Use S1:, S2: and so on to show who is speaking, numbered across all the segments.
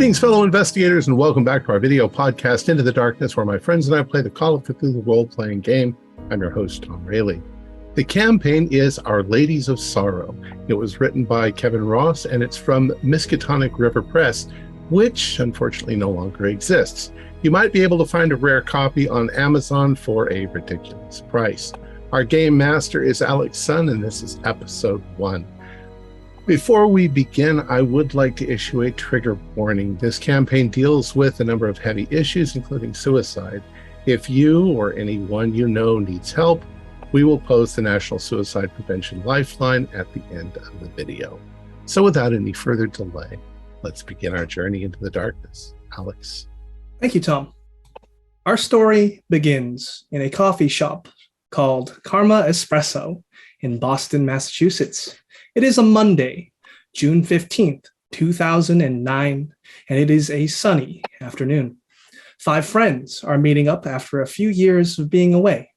S1: Greetings, fellow investigators, and welcome back to our video podcast, Into the Darkness, where my friends and I play the Call of Cthulhu role-playing game. I'm your host, Thom Raley. The campaign is Our Ladies of Sorrow. It was written by Kevin Ross, and it's from Miskatonic River Press, which unfortunately no longer exists. You might be able to find a rare copy on Amazon for a ridiculous price. Our game master is Alex Sun, and this is episode 1. Before we begin, I would like to issue a trigger warning. This campaign deals with a number of heavy issues, including suicide. If you or anyone you know needs help, we will post the National Suicide Prevention Lifeline at the end of the video. So without any further delay, let's begin our journey into the darkness. Alex.
S2: Thank you, Tom. Our story begins in a coffee shop called Karma Espresso in Boston, Massachusetts. It is a Monday, June 15th, 2009, and it is a sunny afternoon. 5 friends are meeting up after a few years of being away.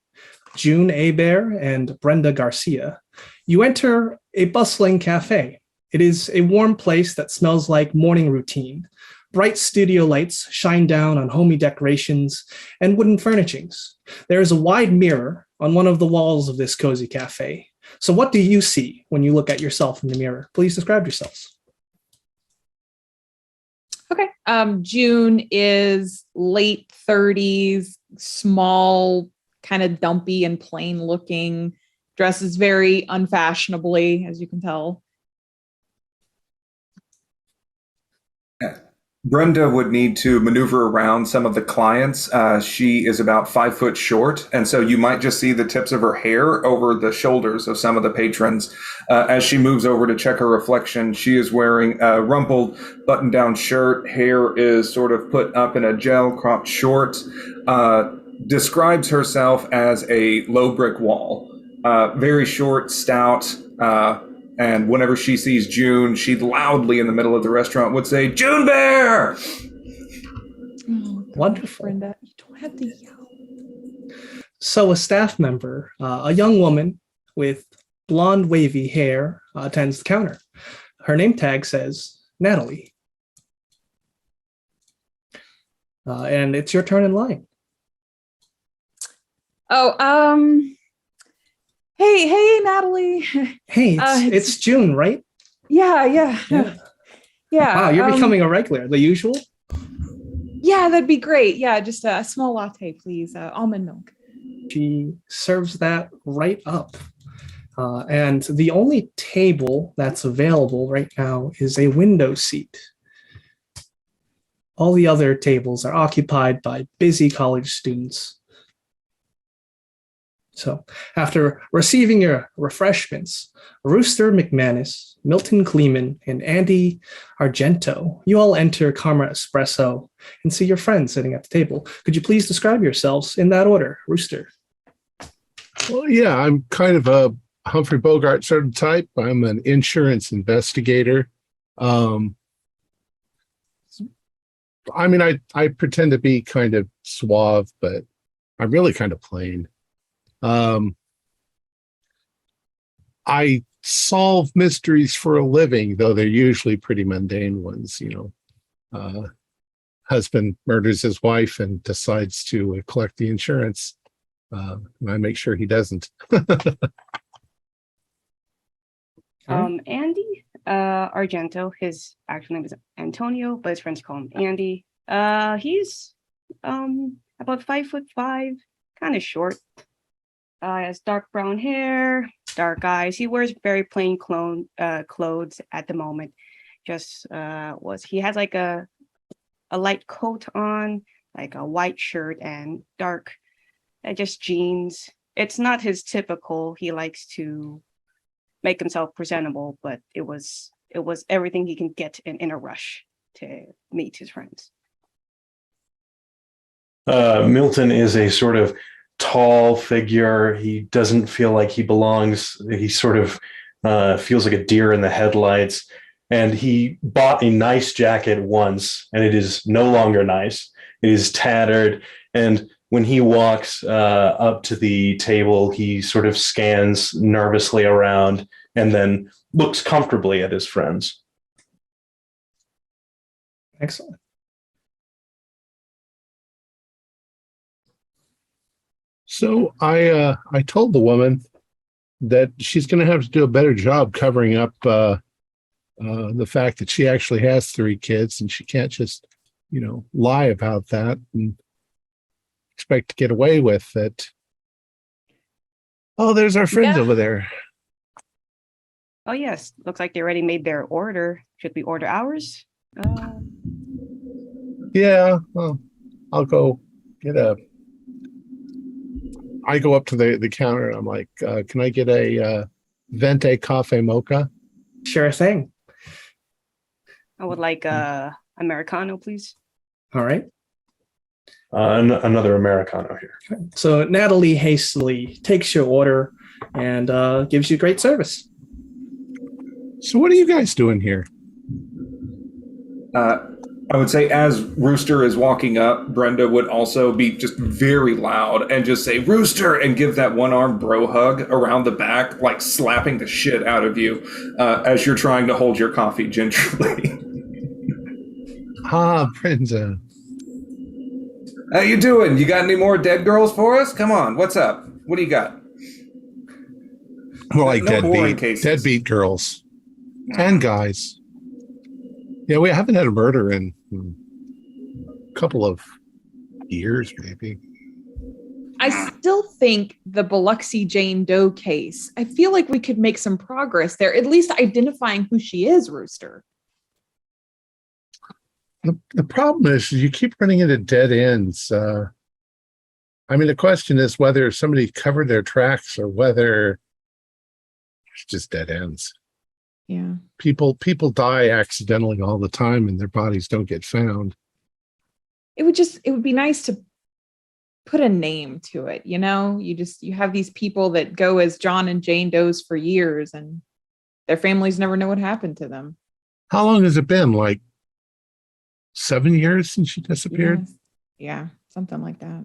S2: June Abear and Brenda Garcia. You enter a bustling cafe. It is a warm place that smells like morning routine. Bright studio lights shine down on homey decorations and wooden furnishings. There is a wide mirror on one of the walls of this cozy cafe. So what do you see when you look at yourself in the mirror? Please describe yourselves.
S3: Okay. June is late 30s, small, kind of dumpy and plain looking, dresses very unfashionably, as you can tell.
S4: Brenda would need to maneuver around some of the clients. She is about 5 foot short, and so you might just see the tips of her hair over the shoulders of some of the patrons. As she moves over to check her reflection, she is wearing a rumpled button-down shirt. Hair is sort of put up in a gel cropped short. Describes herself as a low brick wall. Very short, stout, and whenever she sees June, she loudly in the middle of the restaurant would say, "June Bear!"
S3: Oh,
S2: Wonderful.
S3: Brenda, you don't have to yell.
S2: So a staff member, a young woman with blonde wavy hair, attends the counter. Her name tag says Natalie. And it's your turn in line.
S3: Oh, Hey, Natalie.
S2: Hey, it's June, right?
S3: Yeah.
S2: Wow, you're becoming a regular, the usual?
S3: Yeah, that'd be great. Yeah, just a small latte, please. Almond milk.
S2: She serves that right up. And the only table that's available right now is a window seat. All the other tables are occupied by busy college students. So, after receiving your refreshments, Rooster McManus, Milton Kleeman, and Andy Argento, you all enter Karma Espresso and see your friends sitting at the table. Could you please describe yourselves in that order, Rooster?
S1: Well, yeah, I'm kind of a Humphrey Bogart sort of type. I'm an insurance investigator. I pretend to be kind of suave, but I'm really kind of plain. I solve mysteries for a living, though they're usually pretty mundane ones. Husband murders his wife and decides to collect the insurance. And I make sure he doesn't.
S5: Andy Argento, his actual name is Antonio, but his friends call him Andy. He's about 5'5", kind of short. Has dark brown hair, dark eyes. He wears very plain clothes at the moment. He has like a light coat on, like a white shirt and dark, just jeans. It's not his typical. He likes to make himself presentable, but it was everything he can get in a rush to meet his friends.
S6: Milton is a sort of tall figure. He doesn't feel like he belongs. He sort of feels like a deer in the headlights. And he bought a nice jacket once, and it is no longer nice. It is tattered. And when he walks up to the table, he sort of scans nervously around and then looks comfortably at his friends.
S2: Excellent.
S1: So I told the woman that she's going to have to do a better job covering up the fact that she actually has 3 kids, and she can't just, lie about that and expect to get away with it. Oh, there's our friends over there.
S5: Oh, yes. Looks like they already made their order. Should we order ours?
S1: Yeah, well, I'll go get I go up to the counter and I'm like, can I get a venti cafe mocha?
S2: Sure thing.
S5: I would like Americano, please.
S2: All right.
S6: Another Americano here.
S2: So Natalie hastily takes your order and gives you great service.
S1: So what are you guys doing here?
S4: I would say as Rooster is walking up, Brenda would also be just very loud and just say, Rooster, and give that one-armed bro hug around the back, like slapping the shit out of you as you're trying to hold your coffee gingerly.
S1: Brenda.
S4: How you doing? You got any more dead girls for us? Come on, what's up? What do you got?
S1: More like
S4: boring cases.
S1: deadbeat girls and guys. Yeah, we haven't had a murder in a couple of years, maybe.
S3: I still think the Biloxi Jane Doe case, I feel like we could make some progress there, at least identifying who she is, Rooster.
S1: The problem is you keep running into dead ends. The question is whether somebody covered their tracks or whether it's just dead ends.
S3: Yeah.
S1: People die accidentally all the time and their bodies don't get found.
S3: It would be nice to put a name to it, you have these people that go as John and Jane Does for years and their families never know what happened to them.
S1: How long has it been? Like 7 years since she disappeared?
S3: Yeah, something like that.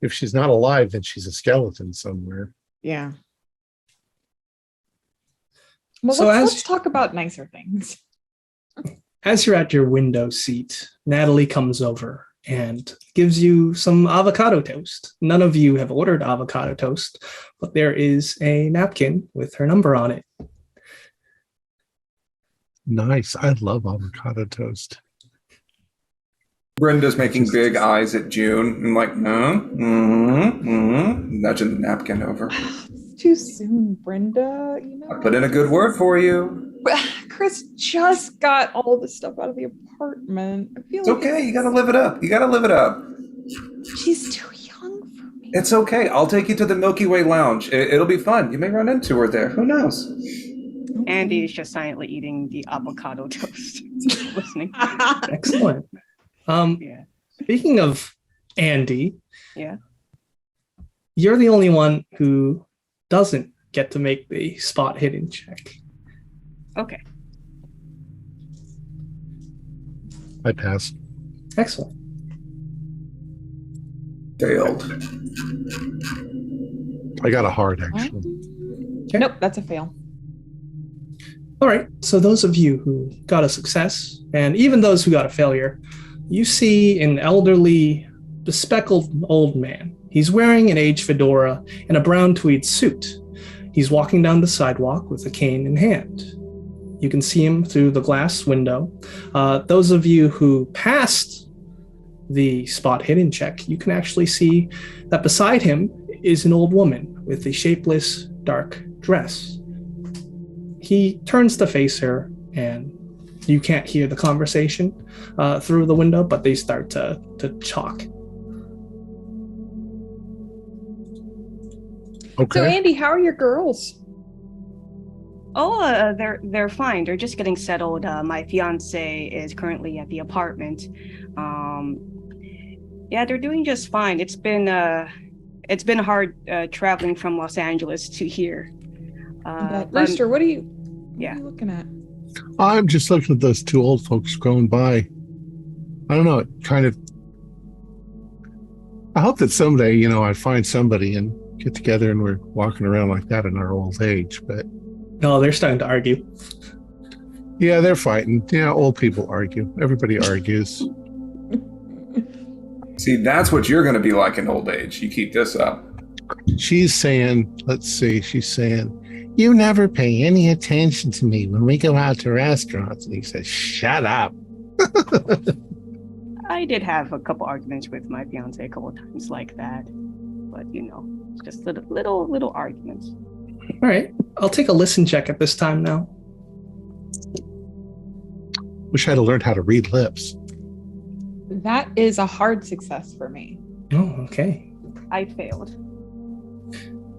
S1: If she's not alive, then she's a skeleton somewhere.
S3: Yeah. Well,
S2: So
S3: let's talk about nicer things.
S2: As you're at your window seat, Natalie comes over and gives you some avocado toast. None of you have ordered avocado toast, but there is a napkin with her number on it.
S1: Nice. I love avocado toast.
S4: Brenda's making big eyes at June and like, nudging the napkin over.
S3: Too soon, Brenda.
S4: I put in a good word for you.
S3: Chris just got all the stuff out of the apartment. I feel
S4: It's okay. You got to live it up.
S3: She's too young for me.
S4: It's okay. I'll take you to the Milky Way Lounge. It'll be fun. You may run into her there. Who knows?
S5: Andy is just silently eating the avocado toast. Listening.
S2: Excellent.
S5: Yeah.
S2: Speaking of Andy,
S5: Yeah.
S2: you're the only one who doesn't get to make the spot hidden check.
S5: Okay.
S1: I passed.
S2: Excellent.
S4: Failed.
S1: I got a hard, actually.
S2: Okay.
S3: Nope, that's a fail.
S2: All right. So those of you who got a success, and even those who got a failure, you see an elderly, bespectacled old man. He's wearing an aged fedora and a brown tweed suit. He's walking down the sidewalk with a cane in hand. You can see him through the glass window. Those of you who passed the spot hidden check, you can actually see that beside him is an old woman with a shapeless, dark dress. He turns to face her, and you can't hear the conversation through the window, but they start to talk.
S1: Okay.
S3: So, Andy, how are your girls?
S5: Oh, they're fine. They're just getting settled. My fiance is currently at the apartment. Yeah, they're doing just fine. It's been hard traveling from Los Angeles to here.
S3: Rooster, what are you looking at?
S1: I'm just looking at those two old folks going by. I don't know. It kind of. I hope that someday, I find somebody and get together and we're walking around like that in our old age. But
S2: No, they're starting to argue.
S1: yeah, they're fighting. Yeah, old people argue. Everybody argues.
S4: See, that's what you're going to be like in old age. You keep this up.
S1: She's saying, let's see, she's saying, you never pay any attention to me when we go out to restaurants. And he says, shut up.
S5: I did have a couple arguments with my fiance a couple times like that, but just little arguments.
S2: All right, I'll take a listen check at this time now.
S1: Wish I'd have learned how to read lips.
S3: That is a hard success for me.
S2: Oh, okay.
S5: I failed.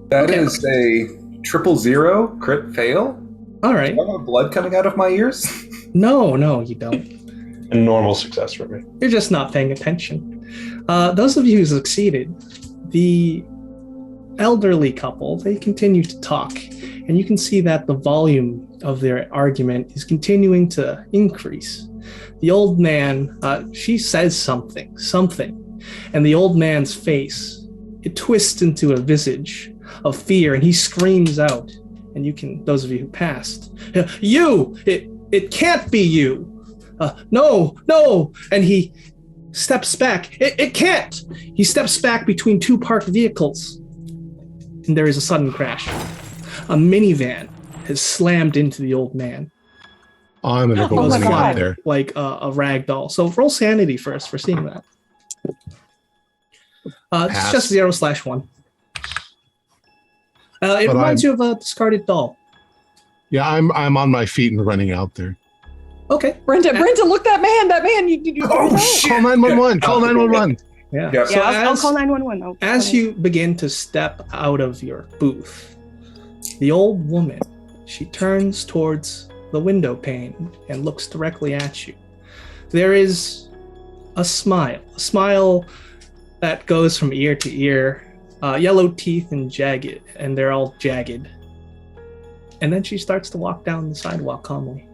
S4: That is a 000 crit fail.
S2: All right.
S4: Do I have blood coming out of my ears?
S2: No, you don't.
S6: A normal success for me.
S2: You're just not paying attention. Those of you who succeeded, the elderly couple, they continue to talk, and you can see that the volume of their argument is continuing to increase. The old man, she says something, and the old man's face, it twists into a visage of fear, and he screams out, and you can, those of you who passed, it can't be you. No, and he steps back. It can't. He steps back between two parked vehicles, and there is a sudden crash. A minivan has slammed into the old man.
S1: I'm going to go running out there.
S2: Like a rag doll. So roll sanity first for seeing that. It's just 0/1. It reminds you of a discarded doll.
S1: Yeah, I'm on my feet and running out there.
S2: Okay.
S3: Brenda, look, that man. You
S1: Shit. Call 911. Call 911.
S2: Yeah.
S4: Yep.
S2: So
S5: I'll call 911.
S2: As you begin to step out of your booth, the old woman, she turns towards the window pane and looks directly at you. There is a smile that goes from ear to ear, yellow teeth and jagged, and they're all jagged. And then she starts to walk down the sidewalk calmly.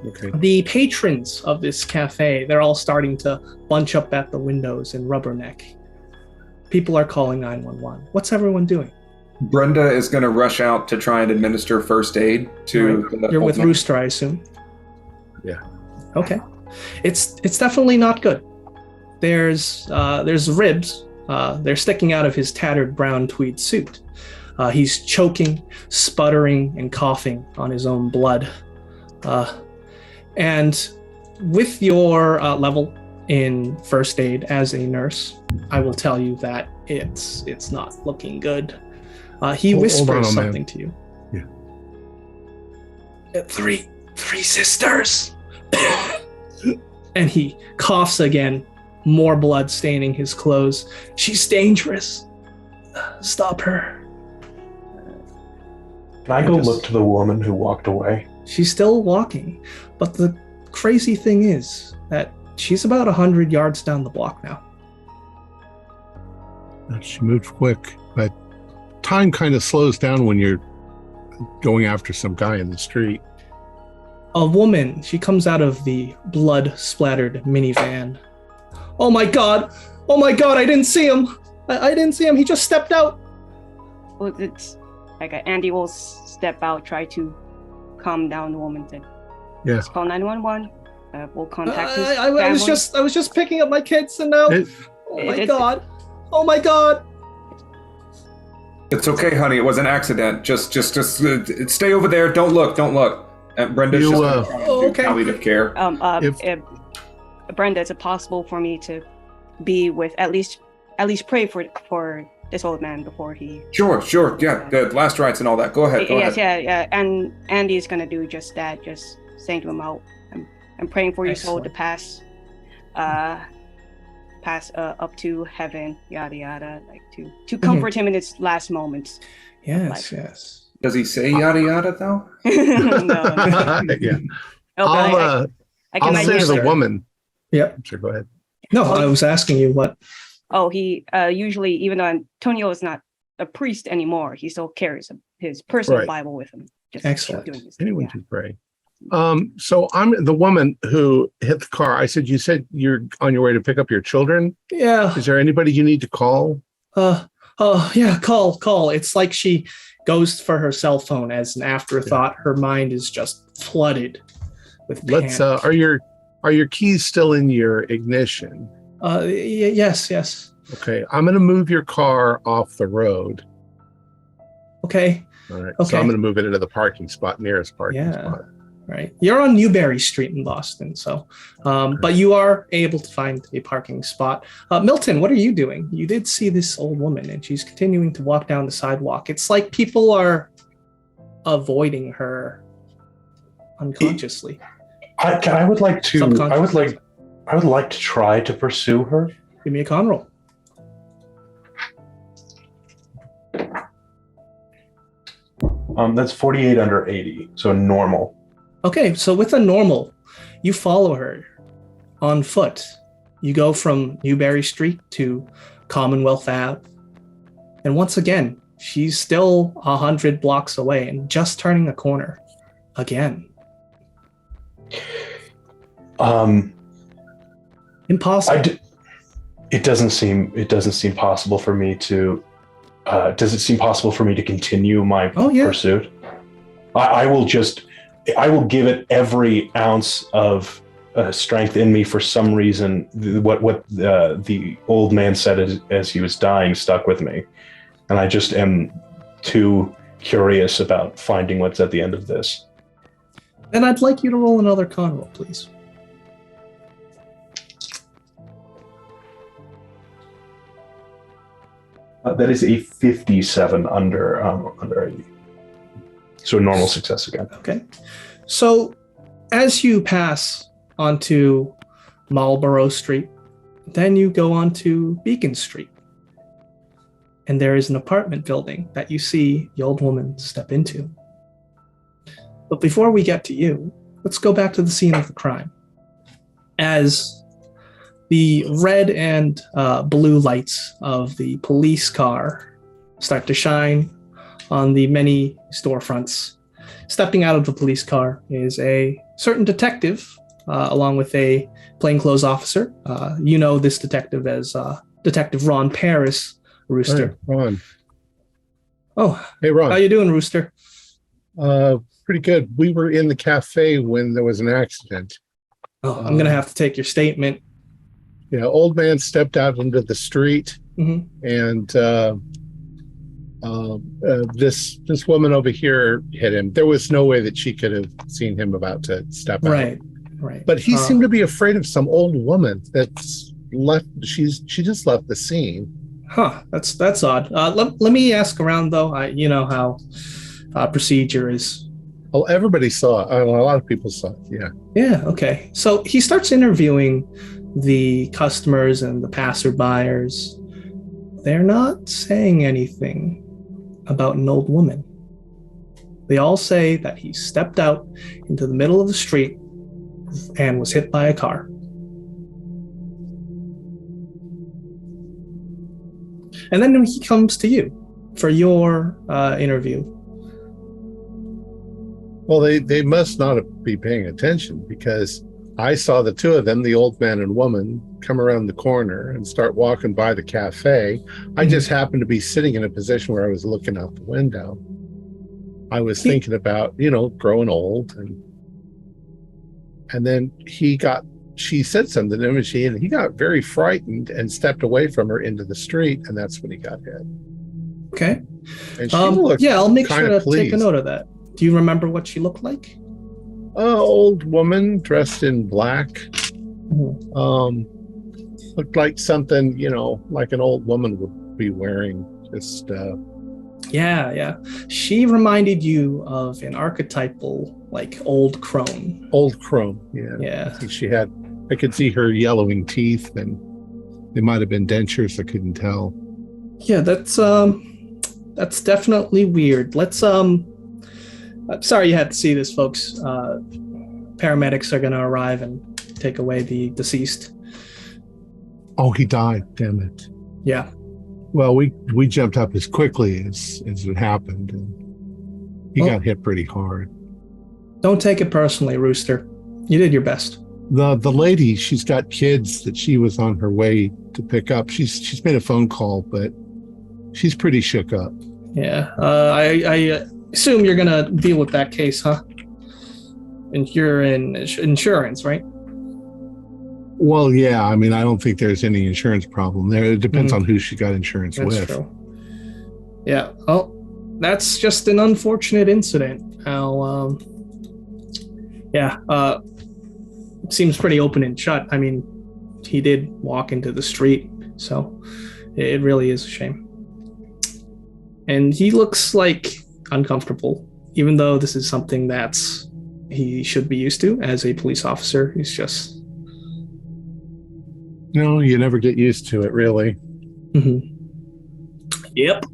S1: Okay.
S2: The patrons of this cafe, they're all starting to bunch up at the windows and rubberneck. People are calling 911. What's everyone doing?
S4: Brenda is going to rush out to try and administer first aid to.
S2: Right. You're with Rooster, I assume.
S1: Yeah.
S2: Okay. It's definitely not good. There's ribs. They're sticking out of his tattered brown tweed suit. He's choking, sputtering, and coughing on his own blood. And with your level in first aid as a nurse, I will tell you that it's not looking good. He whispers something to you. Yeah. Three sisters. And he coughs again, more blood staining his clothes. She's dangerous. Stop her.
S6: Can I go look to the woman who walked away?
S2: She's still walking, but the crazy thing is that she's about 100 yards down the block now.
S1: She moved quick, but time kind of slows down when you're going after some guy in the street.
S2: A woman, she comes out of the blood-splattered minivan. Oh my god, I didn't see him. I didn't see him, he just stepped out.
S5: Well, it's like Andy will step out, try to calm down the woman.
S1: Yeah.
S5: Let's call 911. We'll contact his
S2: I was just picking up my kids, and now. Oh my god!
S4: It's okay, honey. It was an accident. Just stay over there. Don't look. Brenda's just
S2: okay.
S4: palliative care.
S5: Brenda, is it possible for me to be with at least pray for this old man before he...
S4: Sure. Yeah, the last rites and all that. Go ahead.
S5: Yeah. And Andy's going to do just that. Just saying to him, I'm praying for your soul to pass up to heaven, yada, yada, like to comfort him in his last moments.
S2: Yes.
S4: Does he say yada, yada, though?
S5: No.
S1: Yeah.
S5: Oh,
S1: I'll say to the woman.
S2: Yep.
S1: Sure, go ahead.
S2: No, I was asking you what...
S5: Oh, he usually, even though Antonio is not a priest anymore, he still carries his personal Bible with him. Just
S2: excellent.
S5: Doing his
S1: Anyone can pray. So I'm the woman who hit the car. You said you're on your way to pick up your children?
S2: Yeah.
S1: Is there anybody you need to call?
S2: Yeah, call. It's like she goes for her cell phone as an afterthought. Yeah. Her mind is just flooded with panic.
S1: Are your keys still in your ignition?
S2: Yes.
S1: Okay, I'm going to move your car off the road.
S2: Okay.
S1: All right,
S2: Okay.
S1: so I'm going to move it into the parking spot, nearest parking spot.
S2: Right. You're on Newberry Street in Boston, so, but you are able to find a parking spot. Milton, what are you doing? You did see this old woman, and she's continuing to walk down the sidewalk. It's like people are avoiding her unconsciously.
S6: I would like to try to pursue her.
S2: Give me a con roll.
S6: That's 48 under 80, so normal.
S2: Okay, so with a normal, you follow her on foot. You go from Newberry Street to Commonwealth Ave. And once again, she's still 100 blocks away and just turning a corner again. Impossible.
S6: It doesn't seem possible for me to. Does it seem possible for me to continue my pursuit? I will give it every ounce of strength in me. For some reason, what the old man said as he was dying stuck with me, and I just am too curious about finding what's at the end of this.
S2: Then I'd like you to roll another con roll, please.
S6: That is a 57 under 80. So a normal success again.
S2: Okay. So as you pass onto Marlborough Street, then you go onto Beacon Street. And there is an apartment building that you see the old woman step into. But before we get to you, let's go back to the scene of the crime. As the red and blue lights of the police car start to shine on the many storefronts. Stepping out of the police car is a certain detective, along with a plainclothes officer. You know this detective as Detective Ron Paris, Rooster.
S1: Hey, Ron.
S2: Oh,
S1: hey, Ron.
S2: How you doing, Rooster?
S1: Pretty good. We were in the cafe when there was an accident.
S2: Oh, I'm going to have to take your statement.
S1: Yeah, old man stepped out into the street, and this woman over here hit him. There was no way that she could have seen him about to step out.
S2: Right.
S1: But he seemed to be afraid of some old woman that's left. She just left the scene.
S2: Huh? That's odd. Let me ask around though. You know how procedure is.
S1: Oh, everybody saw it. A lot of people saw it. Yeah.
S2: Yeah. Okay. So he starts interviewing the customers and the passerbyers. They're not saying anything about an old woman. They all say that he stepped out into the middle of the street and was hit by a car. And then he comes to you for your interview.
S1: Well, they must not be paying attention, because I saw the two of them, the old man and woman, come around the corner and start walking by the cafe. I just happened to be sitting in a position where I was looking out the window. I was thinking about, growing old, and then she said something to him, and he got very frightened and stepped away from her into the street, and that's when he got hit.
S2: Okay.
S1: And she looked
S2: I'll make sure to
S1: pleased.
S2: take a note of that. Do you remember what she looked like?
S1: Old woman dressed in black. Looked like something, like an old woman would be wearing. Just
S2: Yeah. She reminded you of an archetypal, like old crone.
S1: Old crone, yeah.
S2: Yeah.
S1: I could see her yellowing teeth, and they might have been dentures. I couldn't tell.
S2: Yeah, that's definitely weird. Let's I'm sorry you had to see this, folks. Paramedics are going to arrive and take away the deceased.
S1: Oh, he died. Damn it.
S2: Yeah.
S1: Well, we jumped up as quickly as it happened, and he got hit pretty hard.
S2: Don't take it personally, Rooster. You did your best.
S1: The lady, she's got kids that she was on her way to pick up. She's made a phone call, but she's pretty shook up.
S2: Yeah. I assume you're going to deal with that case, huh? And you're in insurance, right?
S1: Well, yeah. I mean, I don't think there's any insurance problem there. It depends on who she got insurance
S2: That's
S1: with.
S2: true. Yeah. Well, that's just an unfortunate incident. Now, it seems pretty open and shut. I mean, he did walk into the street, so it really is a shame. And he looks like uncomfortable, even though this is something that's he should be used to as a police officer. He's just...
S1: No, you never get used to it, really.
S2: Yep.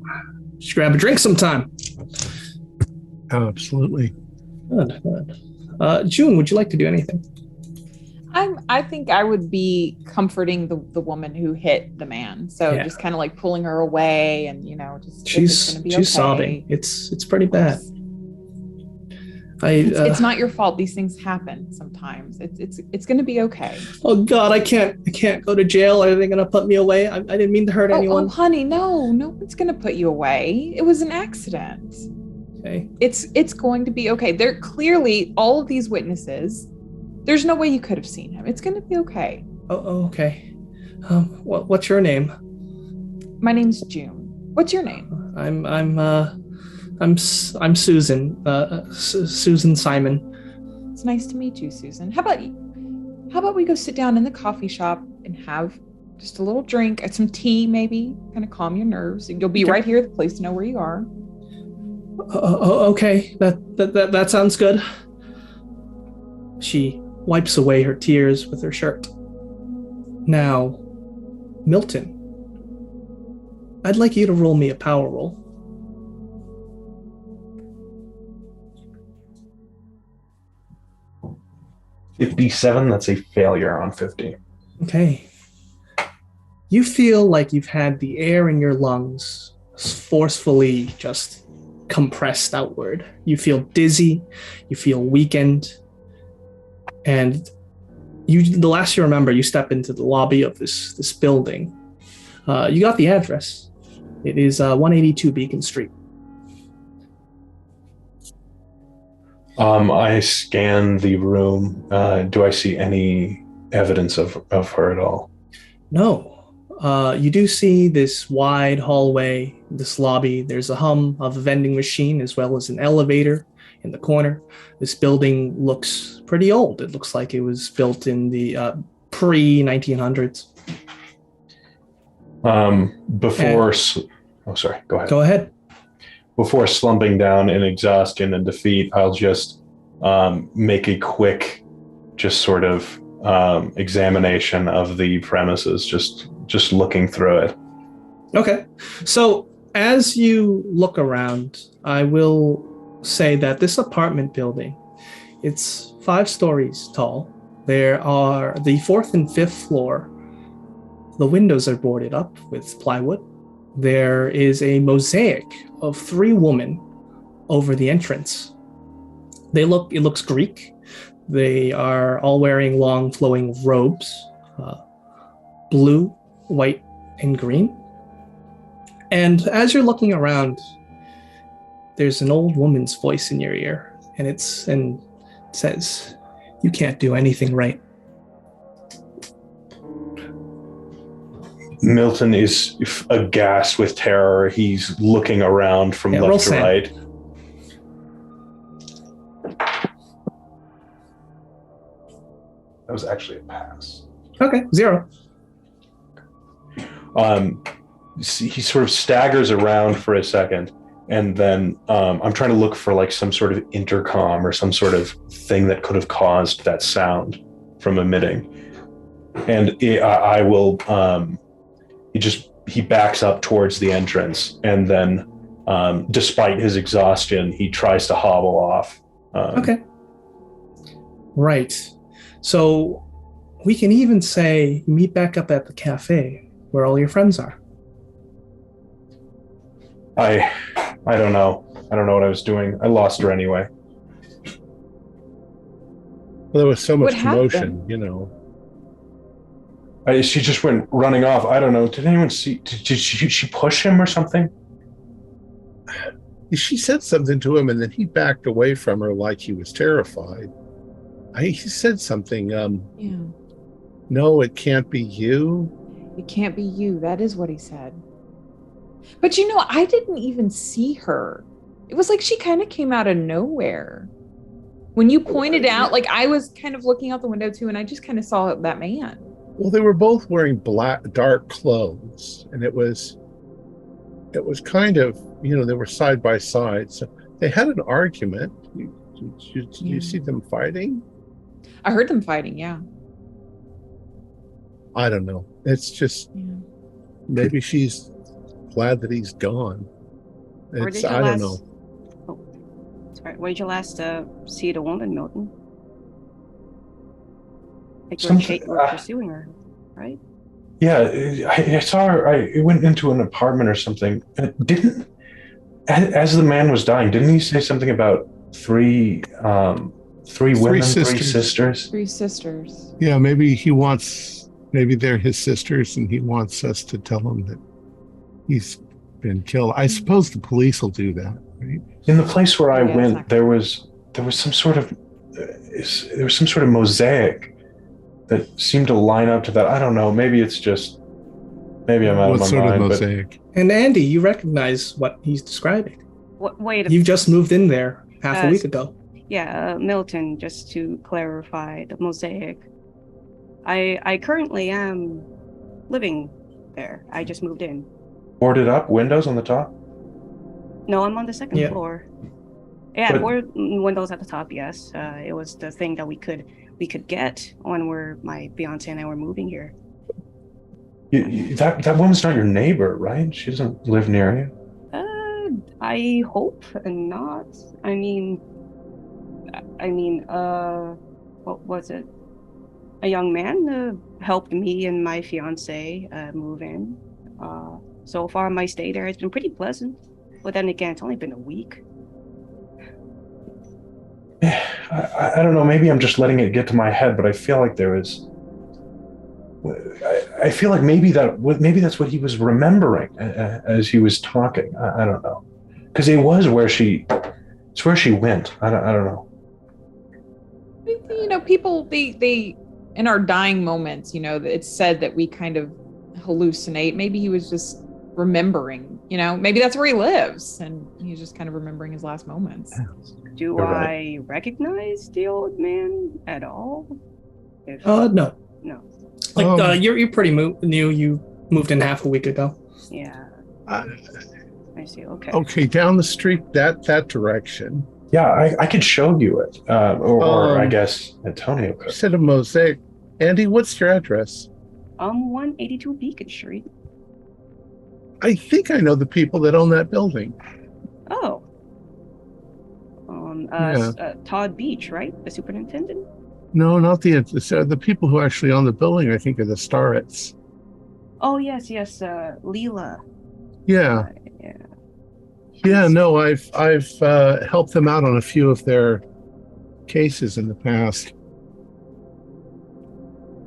S2: Just grab a drink sometime.
S1: Absolutely.
S2: Good. June, would you like to do anything?
S3: I think I would be comforting the woman who hit the man. So
S2: Yeah.
S3: just kind of like pulling her away, and just
S2: She's
S3: gonna be
S2: sobbing. It's pretty bad.
S3: It's not your fault. These things happen sometimes. It's going to be okay.
S2: Oh God, I can't go to jail. Are they gonna put me away? I didn't mean to hurt anyone.
S3: Oh, honey, no one's going to put you away. It was an accident.
S2: Okay.
S3: It's going to be okay. They're clearly all of these witnesses. There's no way you could have seen him. It's going to be okay.
S2: Oh, okay. What's your name?
S3: My name's June. What's your name?
S2: I'm Susan. Susan Simon.
S3: It's nice to meet you, Susan. How about we go sit down in the coffee shop and have just a little drink, some tea maybe, kind of calm your nerves. And you'll be right here at the place to know where you are.
S2: Okay. That sounds good. She wipes away her tears with her shirt. Now, Milton, I'd like you to roll me a power roll.
S6: $57, that's a failure on 50.
S2: Okay. You feel like you've had the air in your lungs forcefully just compressed outward. You feel dizzy, you feel weakened, and the last you remember, you step into the lobby of this building. You got the address. It is 182 Beacon Street.
S6: I scan the room. Do I see any evidence of her at all?
S2: No. You do see this wide hallway, this lobby. There's a hum of a vending machine as well as an elevator in the corner. This building looks pretty old. It looks like it was built in the pre-1900s.
S6: Sorry, go ahead.
S2: Go ahead.
S6: Before slumping down in exhaustion and defeat, I'll just make a quick, just sort of examination of the premises, just looking through it.
S2: Okay. So as you look around, I will say that this apartment building, it's 5 stories tall. There are the 4th and 5th floor. The windows are boarded up with plywood. There is a mosaic of 3 women over the entrance. It looks Greek. They are all wearing long flowing robes, blue, white, and green. And as you're looking around, there's an old woman's voice in your ear, and it says, "You can't do anything right."
S6: Milton is aghast with terror. He's looking around from left to right. That was actually a pass.
S2: Okay, 0.
S6: He sort of staggers around for a second, and then I'm trying to look for like some sort of intercom or some sort of thing that could have caused that sound from emitting. And I will... He backs up towards the entrance, and then, despite his exhaustion, he tries to hobble off.
S2: Okay. Right. So we can even say you meet back up at the cafe where all your friends are.
S6: I don't know. I don't know what I was doing. I lost her anyway.
S1: Well, there was so much
S3: What
S1: commotion,
S3: happened?
S6: She just went running off. I don't know. Did anyone see? Did she push him or something?
S1: She said something to him, and then he backed away from her like he was terrified. He said something.
S3: Yeah.
S1: No, it can't be you.
S3: It can't be you. That is what he said. But I didn't even see her. It was like she kind of came out of nowhere. When you pointed out, like I was kind of looking out the window too, and I just kind of saw that man.
S1: Well, they were both wearing dark clothes, and it was kind of, they were side by side. So they had an argument. Did you see them fighting?
S3: I heard them fighting, yeah.
S1: I don't know. It's just maybe she's glad that he's gone. I don't know.
S5: Oh, sorry. Where did you last see the woman, Milton? Like you were pursuing her, right?
S6: Yeah, I saw her. I went into an apartment or something. As the man was dying, didn't he say something about three women, three sisters?
S3: Three sisters.
S1: Yeah, maybe they're his sisters, and he wants us to tell him that he's been killed. I suppose the police will do that, right?
S6: In the place where I went, there was some sort of mosaic that seemed to line up to that. I don't know. Maybe I'm out of my mind.
S1: What sort of mosaic?
S2: And Andy, you recognize what he's describing.
S5: Wait.
S2: You've just moved in there half a week ago.
S5: Yeah, Milton. Just to clarify, the mosaic. I currently am living there. I just moved in.
S6: Boarded up, windows on the top?
S5: No, I'm on the second floor. Yeah, windows at the top, yes. It was the thing that we could get when my fiance and I were moving here.
S6: That woman's not your neighbor, right? She doesn't live near you?
S5: I hope not. I mean, what was it? A young man helped me and my fiance move in. So far, my stay there has been pretty pleasant. But then again, it's only been a week.
S6: I don't know. Maybe I'm just letting it get to my head, but I feel like there is. I feel like maybe that's what he was remembering as he was talking. I don't know, because it's where she went. I don't know.
S3: People they in our dying moments, it's said that we kind of hallucinate. Maybe he was just remembering, maybe that's where he lives and he's just kind of remembering his last moments.
S5: Do I recognize the old man at all?
S2: No.
S5: Like,
S2: you're pretty new. You moved in half a week ago.
S5: Yeah. I see. Okay.
S1: Okay, down the street, that direction.
S6: Yeah, I could show you it, or I guess Antonio could.
S1: Instead of mosaic, Andy, what's your address?
S5: 182 Beacon Street.
S1: I think I know the people that own that building.
S5: Oh. Todd Beach, right? The superintendent?
S1: No, not the people who actually own the building. I think are the Starretts.
S5: Oh yes, Leela.
S1: Yeah.
S5: Yeah.
S1: Yeah. No, I've helped them out on a few of their cases in the past.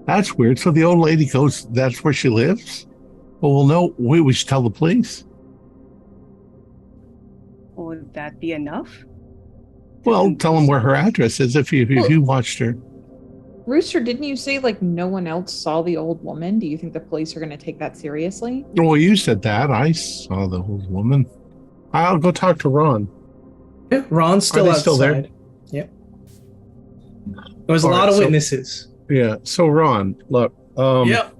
S1: That's weird. So the old lady goes. That's where she lives. Well, no. We should tell the police.
S5: Would that be enough?
S1: Well, tell them where her address is if you watched her.
S3: Rooster, didn't you say like no one else saw the old woman? Do you think the police are going to take that seriously?
S1: Well, you said that. I saw the old woman. I'll go talk to Ron.
S2: Yeah, Ron's still outside.
S1: Still there?
S2: Yep. There was a lot of witnesses.
S1: Yeah. So Ron, look.
S2: Yep.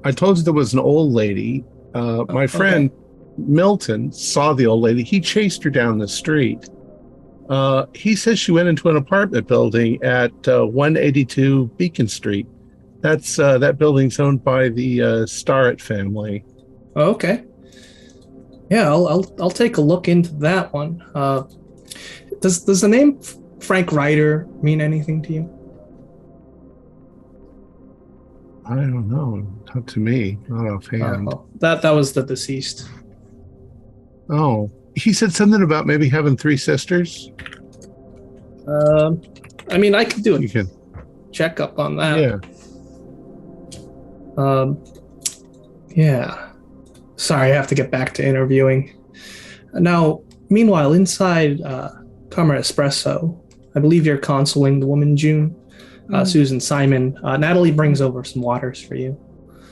S1: I told you there was an old lady. My friend Milton saw the old lady. He chased her down the street. He says she went into an apartment building at 182 Beacon Street. That building's owned by the Starrett family.
S2: Okay. Yeah, I'll take a look into that one. Does the name Frank Ryder mean anything to you?
S1: I don't know. Not to me. Not offhand.
S2: That was the deceased.
S1: Oh. He said something about maybe having three sisters.
S2: I could do
S1: You can
S2: check up on that.
S1: Yeah.
S2: Yeah. Sorry, I have to get back to interviewing. Now, meanwhile, inside Karma Espresso, I believe you're consoling the woman June. Susan, Simon. Natalie brings over some waters for you.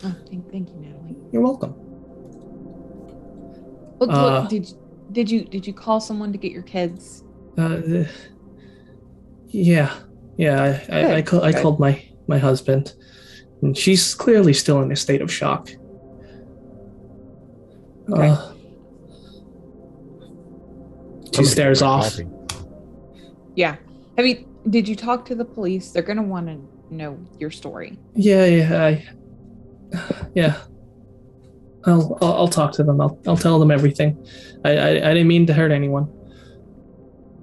S3: Oh, thank you, Natalie.
S2: You're welcome.
S3: Look, did you call someone to get your kids?
S2: Yeah. I called my husband, and she's clearly still in a state of shock.
S3: Okay.
S2: She stares off.
S3: Yeah. Did you talk to the police? They're gonna want to know your story.
S2: Yeah. I'll talk to them. I'll tell them everything. I didn't mean to hurt anyone.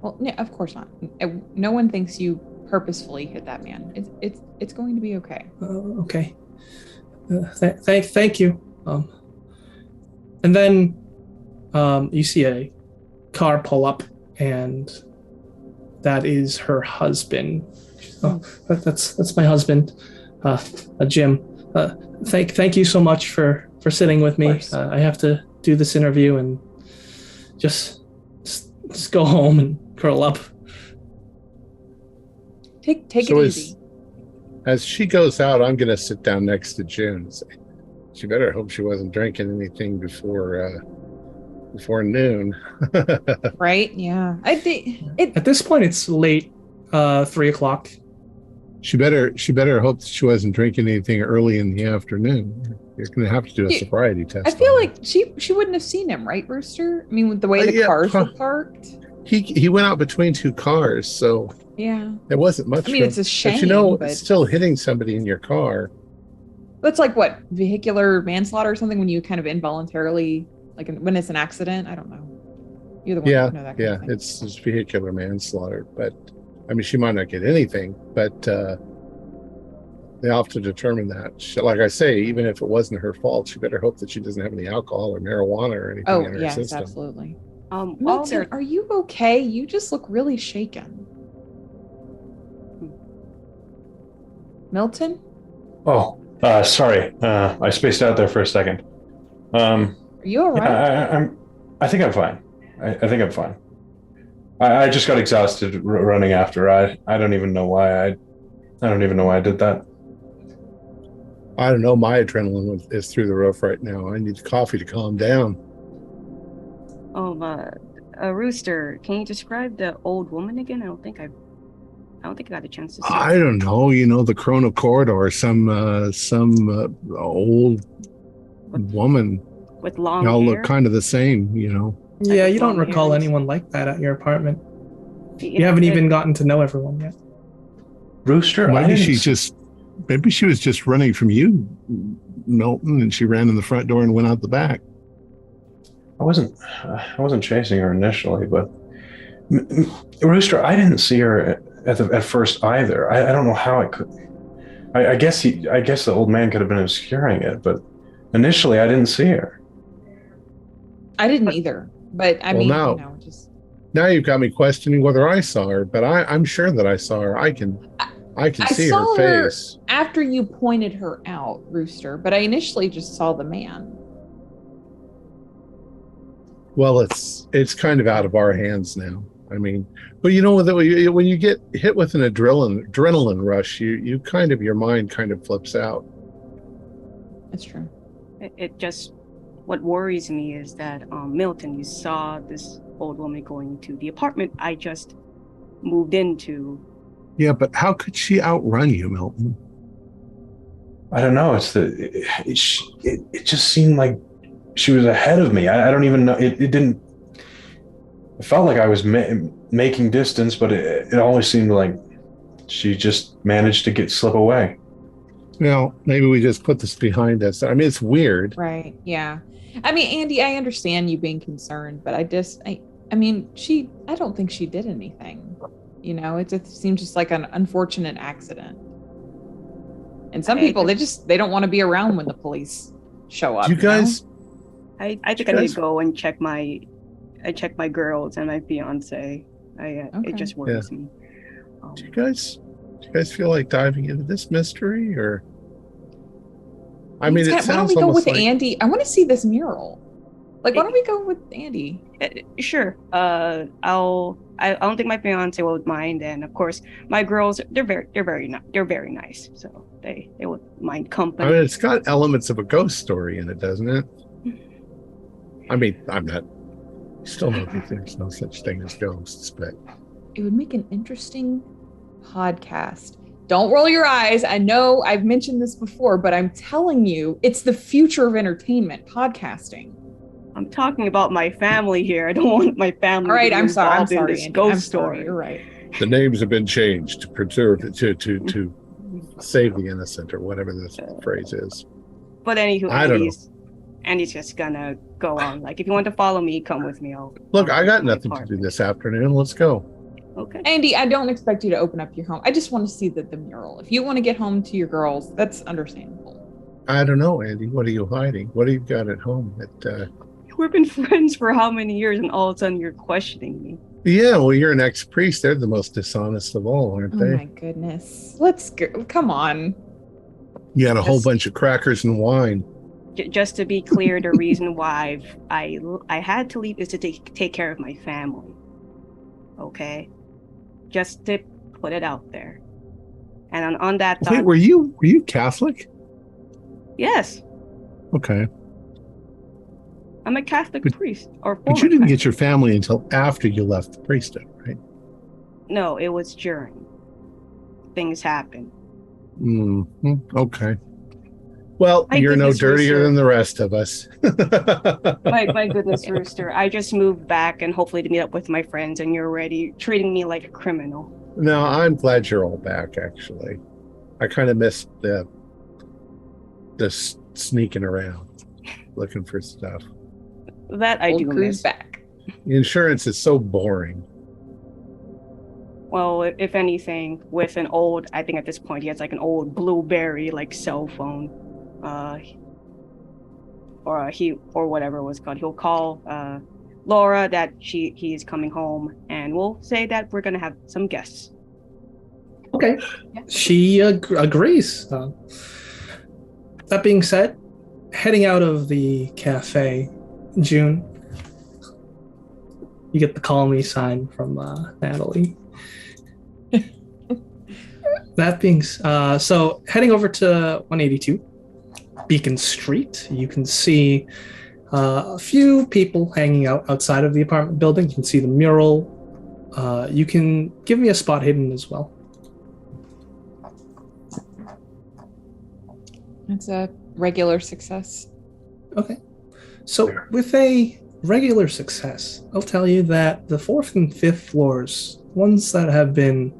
S3: Well, no, of course not. No one thinks you purposefully hit that man. It's going to be okay.
S2: Okay. Thank you. And then you see a car pull up, and that is her husband. Oh, that's my husband, Jim. Thank you so much for sitting with me. I have to do this interview and just go home and curl up.
S3: Take it easy.
S1: As she goes out, I'm going to sit down next to June and say, she better hope she wasn't drinking anything before noon.
S3: Right? Yeah.
S2: At this point, it's late, 3:00.
S1: She better hope that she wasn't drinking anything early in the afternoon. You're going to have to do a sobriety test.
S3: I feel like she wouldn't have seen him, right, Rooster? I mean, with the way the cars were parked.
S1: He went out between two cars, so
S3: yeah,
S1: it wasn't much.
S3: I mean, it's a shame.
S1: But still hitting somebody in your car.
S3: That's like what, vehicular manslaughter or something, when you kind of involuntarily, like when it's an accident. I don't know. You're the one who know that kind of thing.
S1: It's vehicular manslaughter, but I mean, she might not get anything, but they have to determine that. Like I say, even if it wasn't her fault, she better hope that she doesn't have any alcohol or marijuana or anything in her system.
S3: Absolutely. Milton, are you okay? You just look really shaken. Milton?
S6: Oh, sorry. I spaced out there for a second.
S3: Are you all right?
S6: Yeah, I think I'm fine. I think I'm fine. I just got exhausted running after. I don't even know why I don't even know why I did that.
S1: I don't know. My adrenaline is through the roof right now. I need coffee to calm down.
S5: Rooster, can you describe the old woman again? I don't think I got a chance to see
S1: I don't know. The Chrono Corridor, some old woman
S5: with long
S1: all
S5: hair.
S1: Look kind of the same.
S2: Yeah, you don't recall anyone like that at your apartment. You haven't even gotten to know everyone yet.
S6: Rooster,
S1: maybe she was just running from you, Milton, and she ran in the front door and went out the back.
S6: I wasn't chasing her initially, but Rooster, I didn't see her at first either. I don't know how it could. I guess the old man could have been obscuring it, but initially I didn't see her.
S3: I didn't either, but
S1: now you've got me questioning whether I saw her, but I'm sure that I saw her. I can see her face
S3: after you pointed her out, Rooster, but I initially just saw the man.
S1: Well, it's kind of out of our hands now. I mean, but when you get hit with an adrenaline rush, you kind of, your mind kind of flips out.
S3: That's true.
S5: It just, what worries me is that Milton, you saw this old woman going to the apartment I just moved into.
S1: Yeah, but how could she outrun you, Milton?
S6: I don't know. It just seemed like she was ahead of me. I don't even know. It didn't. It felt like I was making distance, but it always seemed like she just managed to slip away.
S3: Well,
S1: maybe we just put this behind us. I mean, it's weird.
S3: Right. Yeah. I mean, Andy, I understand you being concerned, but I don't think she did anything. It seems just like an unfortunate accident. And some people, they don't want to be around when the police show up.
S1: You guys,
S5: I think I need to go and check my girls and my fiance. It just worries me.
S1: Do you guys feel like diving into this mystery, or? I mean, it sounds.
S3: Why don't we go with Andy? I want to see this mural. Like, why don't we go with Andy?
S5: Sure. I don't think my fiance would mind, and of course, my girls they're very nice, so they would mind company.
S1: I mean, it's got elements of a ghost story in it, doesn't it? I mean, still don't think there's no such thing as ghosts, but
S3: It would make an interesting podcast. Don't roll your eyes. I know I've mentioned this before, but I'm telling you, it's the future of entertainment, podcasting.
S5: I'm talking about my family here. I don't want my family.
S3: All right,
S5: to be
S3: I'm sorry,
S5: involved in this
S3: Andy.
S5: ghost
S3: I'm
S5: story.
S3: sorry. You're right.
S1: the names have been changed to preserve to save the innocent, or whatever this phrase is.
S5: But anywho,
S1: I don't know.
S5: Andy's just gonna go on. Like, if you want to follow me, come with me.
S1: Look, I got nothing to do this afternoon. Let's go.
S5: Okay.
S3: Andy, I don't expect you to open up your home. I just want to see the mural. If you want to get home to your girls, that's understandable.
S1: I don't know, Andy. What are you hiding? What do you got at home?
S5: We've been friends for how many years, and all of a sudden you're questioning me.
S1: Yeah, well, you're an ex-priest. They're the most dishonest of all, aren't
S3: Oh
S1: they?
S3: my goodness. Let's go. Come on.
S1: You had a whole bunch of crackers and wine.
S5: Just to be clear, the reason why I had to leave is to take care of my family. Okay, just to put it out there. And on that thought,
S1: Wait, were you Catholic?
S5: yes,
S1: Okay,
S5: I'm a Catholic priest.
S1: but you didn't get your family until after you left the priesthood, right?
S5: No, it was during. Things happen.
S1: Okay. Well,
S5: My
S1: you're no
S5: goodness,
S1: dirtier
S5: Rooster.
S1: than the rest of us.
S5: My goodness, Rooster. I just moved back and hopefully to meet up with my friends, and you're already treating me like a criminal.
S1: No, I'm glad you're all back, actually. I kind of missed the sneaking around, looking for stuff.
S5: That I
S3: Old
S5: do
S3: crew's
S5: miss.
S3: back.
S1: The insurance is so boring.
S5: Well, if anything, with an old, I think at this point he has like an old BlueBerry like cell phone, or whatever it was called. He'll call Laura that he is coming home, and we'll say that we're gonna have some guests.
S2: Okay. She agrees. That being said, heading out of the cafe, June, you get the call me sign from Natalie. That being so, heading over to 182 Beacon Street, you can see a few people hanging out outside of the apartment building. You can see the mural. You can give me a spot hidden as well.
S3: It's a regular success.
S2: Okay. So with a regular success, I'll tell you that the 4th and 5th floors, ones that have been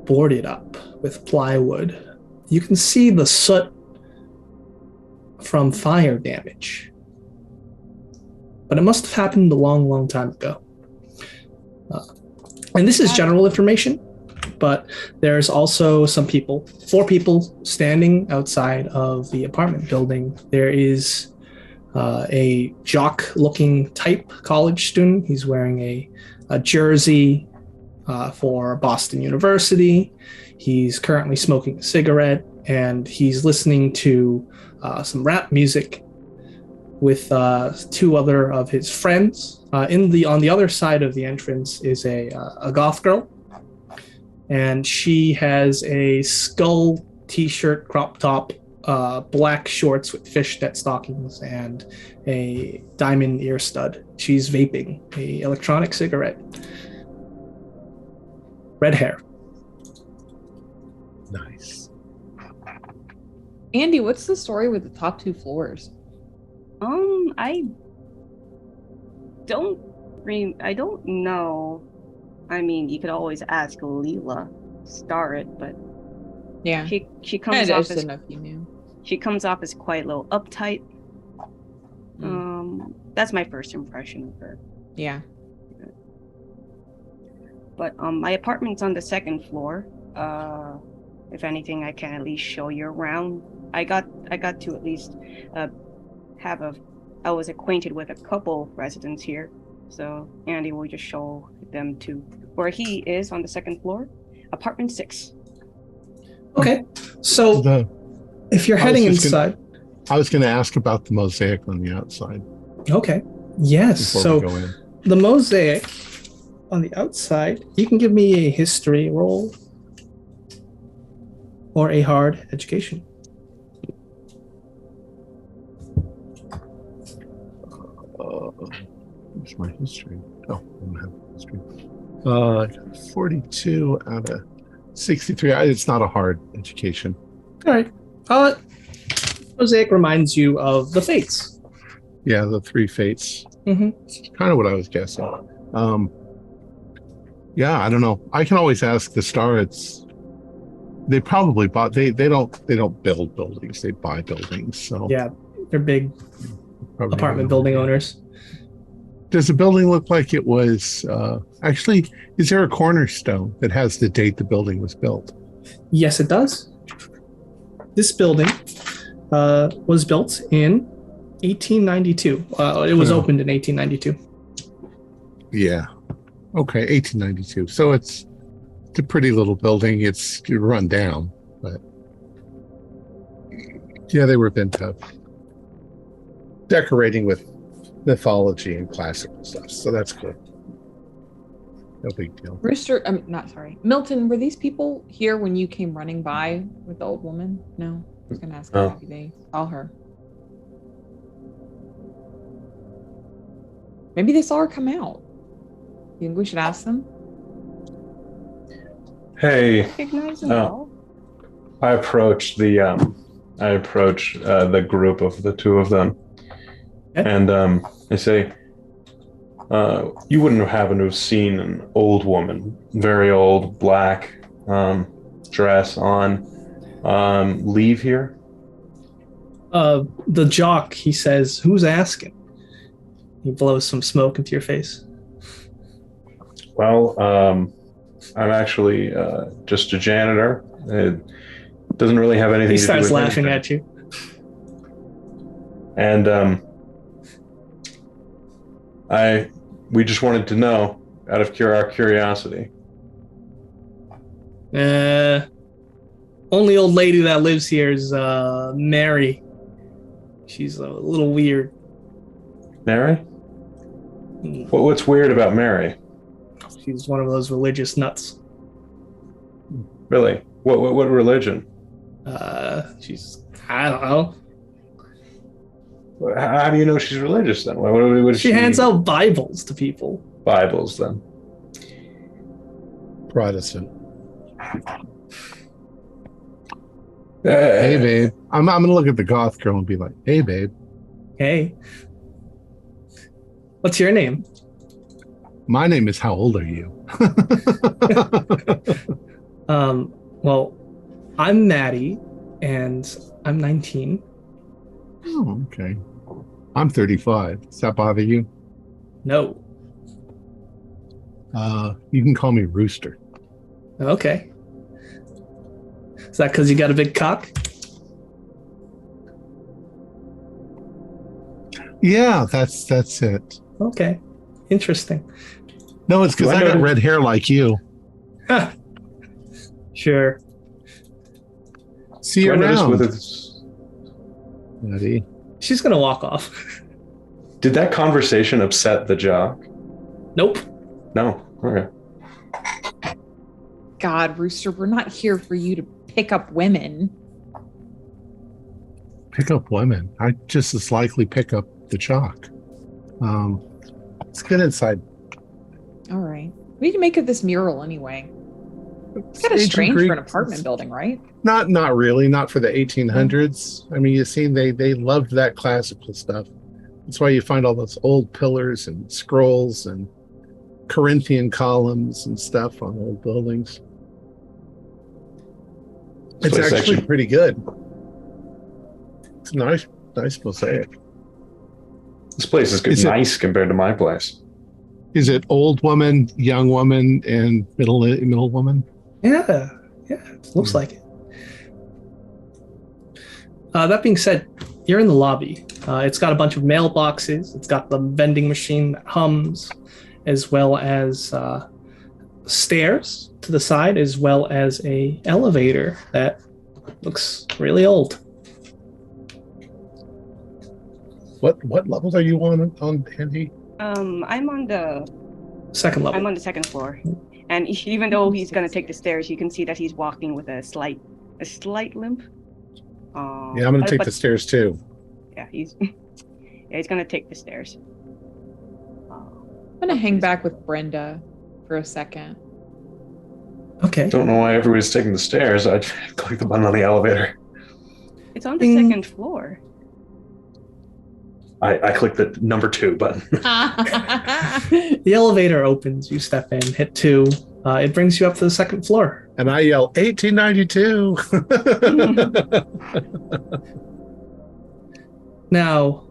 S2: boarded up with plywood, you can see the soot from fire damage. But it must have happened a long, long time ago. And this is general information, but there's also some people, 4 people standing outside of the apartment building. There is a jock-looking type college student. He's wearing a jersey for Boston University. He's currently smoking a cigarette, and he's listening to some rap music with 2 other of his friends. On the other side of the entrance is a goth girl, and she has a skull t-shirt, crop top, black shorts with fishnet stockings, and a diamond ear stud. She's vaping a electronic cigarette. Red hair.
S1: Nice.
S3: Andy, what's the story with the top 2 floors?
S5: I don't know. I mean, you could always ask Leela, star it, but
S3: Yeah.
S5: she comes off as
S3: if you knew.
S5: she comes off as quite a little uptight. That's my first impression of her.
S3: Yeah.
S5: But my apartment's on the 2nd floor. If anything, I can at least show you around. I got to at least I was acquainted with a couple residents here, so Andy will just show them to where he is on the 2nd floor, apartment 6.
S2: Okay, so if you're heading inside,
S1: I was going to ask about the mosaic on the outside.
S2: Okay. Yes.
S1: before
S2: So
S1: we go in.
S2: the mosaic on the outside, you can give me a history roll or a hard education.
S1: Where's my history? Oh, I don't have history. 42 out of 63. It's not a hard education.
S2: All right. Mosaic reminds you of the fates.
S1: Yeah, the 3 fates.
S2: Mm-hmm.
S1: Kind of what I was guessing. Yeah, I don't know. I can always ask the star. They probably bought. They don't build buildings. They buy buildings. So
S2: Yeah, they're big
S1: probably
S2: apartment building owners.
S1: Does the building look like it was actually? Is there a cornerstone that has the date the building was built?
S2: Yes, it does. This building was built in 1892. It was opened in 1892.
S1: Yeah. Okay, 1892. So it's a pretty little building. It's run down, but yeah, they were bent up, decorating with mythology and classical stuff. So that's cool. No big deal.
S3: Rooster, Milton, were these people here when you came running by with the old woman? No, I was going to ask
S6: No.
S3: maybe they saw her. Maybe they saw her come out. You think we should ask them?
S6: Hey,
S5: Recognize them all?
S6: I approach the group of the 2 of them,
S2: Okay.
S6: and I say, "You wouldn't happen to have seen an old woman, very old, black dress on, leave here?"
S2: The jock, he says, "Who's asking?" He blows some smoke into your face.
S6: Well, I'm actually just a janitor. It doesn't really have anything
S2: He
S6: to do
S2: starts
S6: with
S2: laughing
S6: anything.
S2: at you.
S6: And we just wanted to know, out of our curiosity.
S2: Only old lady that lives here is Mary. She's a little weird.
S6: Mary? What's weird about Mary?
S2: She's one of those religious nuts.
S6: Really? What religion?
S2: She's, I don't know.
S6: How do you know she's religious then? What
S2: She hands out Bibles to people.
S6: Bibles then.
S1: Protestant. Hey, babe. I'm gonna look at the goth girl and be like, "Hey, babe.
S2: Hey. What's your name?
S1: My name is. How old are you?"
S2: Well, I'm Maddie, and I'm 19.
S1: Oh, okay. I'm 35. Does that bother you?
S2: No.
S1: You can call me Rooster.
S2: Okay. Is that because you got a big cock?
S1: Yeah, that's it.
S2: Okay. Interesting.
S1: No, it's because I got red hair like you.
S2: Sure.
S1: See you
S6: Do I notice
S1: around.
S6: whether
S1: Buddy.
S2: She's gonna walk off.
S6: did that conversation upset the jock?
S2: Nope.
S6: No. Okay.
S3: God, Rooster, we're not here for you to pick up women.
S1: Pick up women. I just as likely pick up the chalk. Let's get inside.
S3: All right. What do you make of this mural anyway? It's kind of
S1: Ancient
S3: strange
S1: Greek-
S3: for an apartment building, right?
S1: Not really. Not for the 1800s. I mean, you see, they loved that classical stuff. That's why you find all those old pillars and scrolls and Corinthian columns and stuff on old buildings.
S6: This
S1: It's
S6: place
S1: actually pretty good. It's nice mosaic.
S6: This place is
S1: Is it-
S6: nice compared to my place.
S1: Is it old woman, young woman, and middle woman?
S2: Yeah. Looks like it. That being said, you're in the lobby. It's got a bunch of mailboxes. It's got the vending machine that hums, as well as stairs to the side, as well as a elevator that looks really old.
S1: What levels are you on Andy?
S5: I'm on the
S2: Second level.
S5: I'm on the second floor, and even though he's gonna take the stairs, you can see that he's walking with a slight limp.
S1: Yeah, I'm gonna take the stairs too.
S5: Yeah, he's gonna take the stairs.
S3: I'm gonna hang back with Brenda for a second.
S2: Okay.
S6: Don't know why everybody's taking the stairs. I'd click the button on the elevator.
S5: It's on the second floor.
S6: I click the number 2 button.
S2: The elevator opens. You step in, hit 2. It brings you up to the second floor.
S1: And I yell 1892.
S2: Now,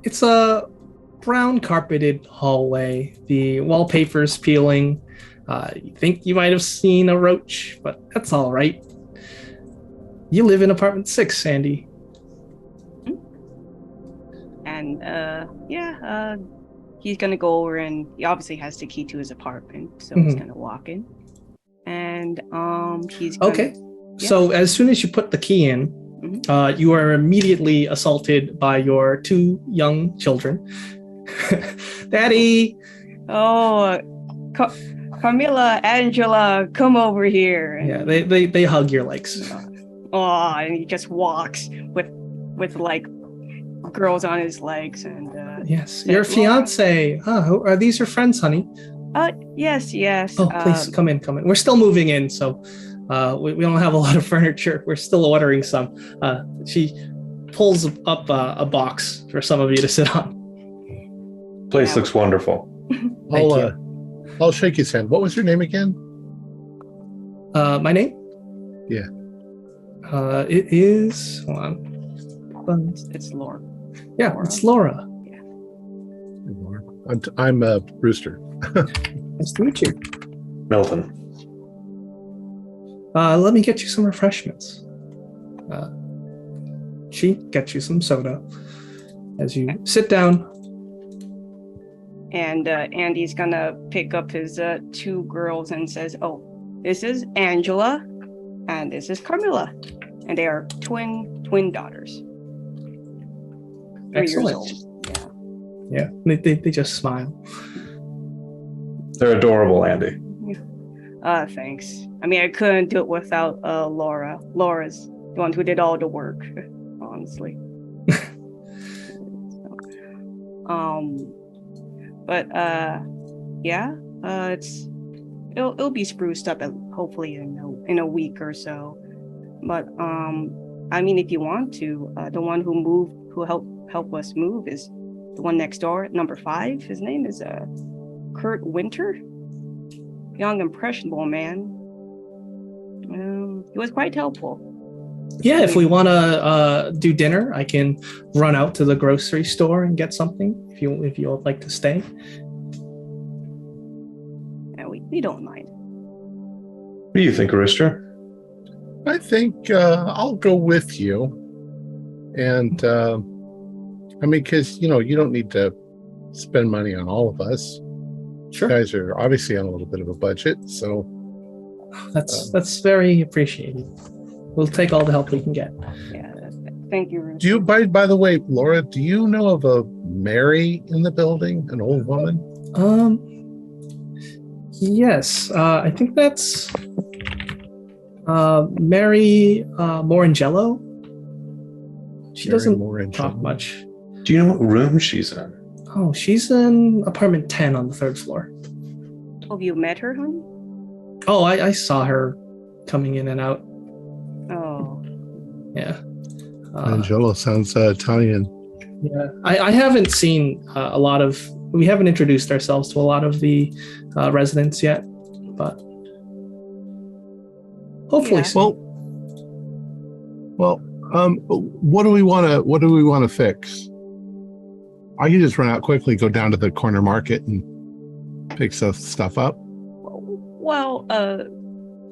S2: it's a brown carpeted hallway. The wallpaper's peeling. You think you might have seen a roach, but that's all right. You live in apartment 6, Sandy.
S5: And he's gonna go over, and he obviously has the key to his apartment, so he's gonna walk in. And he's gonna,
S2: okay. Yeah. So as soon as you put the key in, you are immediately assaulted by your 2 young children. Daddy!
S5: Oh, Camilla, Angela, come over here. And,
S2: yeah, they hug your legs.
S5: Oh, and he just walks with like girls on his legs, and
S2: yes, your fiance. Are these your friends, honey?
S5: Yes.
S2: Oh, please come in. We're still moving in, so we don't have a lot of furniture. We're still ordering some. She pulls up a box for some of you to sit on.
S6: Place looks wonderful.
S2: Thank you.
S1: I'll shake his hand. What was your name again?
S2: My name?
S1: Yeah.
S2: It is. Hold on.
S5: It's Laura.
S2: Yeah,
S5: Laura.
S2: it's Laura.
S5: Yeah.
S1: I'm Brewster.
S2: Nice to meet you.
S6: Milton.
S2: Let me get you some refreshments. She gets you some soda as you sit down.
S5: And Andy's gonna pick up his 2 girls and says, "Oh, this is Angela, and this is Carmilla, and they are twin daughters. 3 years
S2: Excellent.
S5: old."
S2: Yeah, they just smile.
S6: They're adorable, Andy.
S5: Thanks. I mean, I couldn't do it without Laura. Laura's the one who did all the work, honestly. It'll be spruced up hopefully in a week or so. But I mean, if you want to, the one who helped us move is the one next door, number 5. His name is Kurt Winter. Young, impressionable man. He was quite helpful.
S2: Yeah, if we want to do dinner, I can run out to the grocery store and get something if you would like to stay.
S5: And we don't mind.
S6: What do you think, Rooster?
S1: I think I'll go with you. And I mean, because you don't need to spend money on all of us.
S2: Sure.
S1: You guys are obviously on a little bit of a budget, so
S2: that's very appreciated. We'll take all the help we can get.
S5: Yeah, thank you, Ruth.
S1: do you by the way, Laura, do you know of a Mary in the building, an old woman?
S2: Yes, I think that's Mary Morangello. She
S1: Mary
S2: doesn't
S1: Morangello.
S2: talk much.
S6: Do you know what room she's in?
S2: Oh, she's in apartment 10 on the 3rd floor.
S5: Have you met her, honey?
S2: Oh, I saw her coming in and out.
S5: Oh.
S2: Yeah.
S1: Angelo sounds Italian.
S2: Yeah. I haven't seen we haven't introduced ourselves to a lot of the residents yet, but hopefully
S5: Yeah.
S2: soon.
S1: Well, what do we want to fix? I can just run out quickly, go down to the corner market and pick some stuff up.
S5: Well,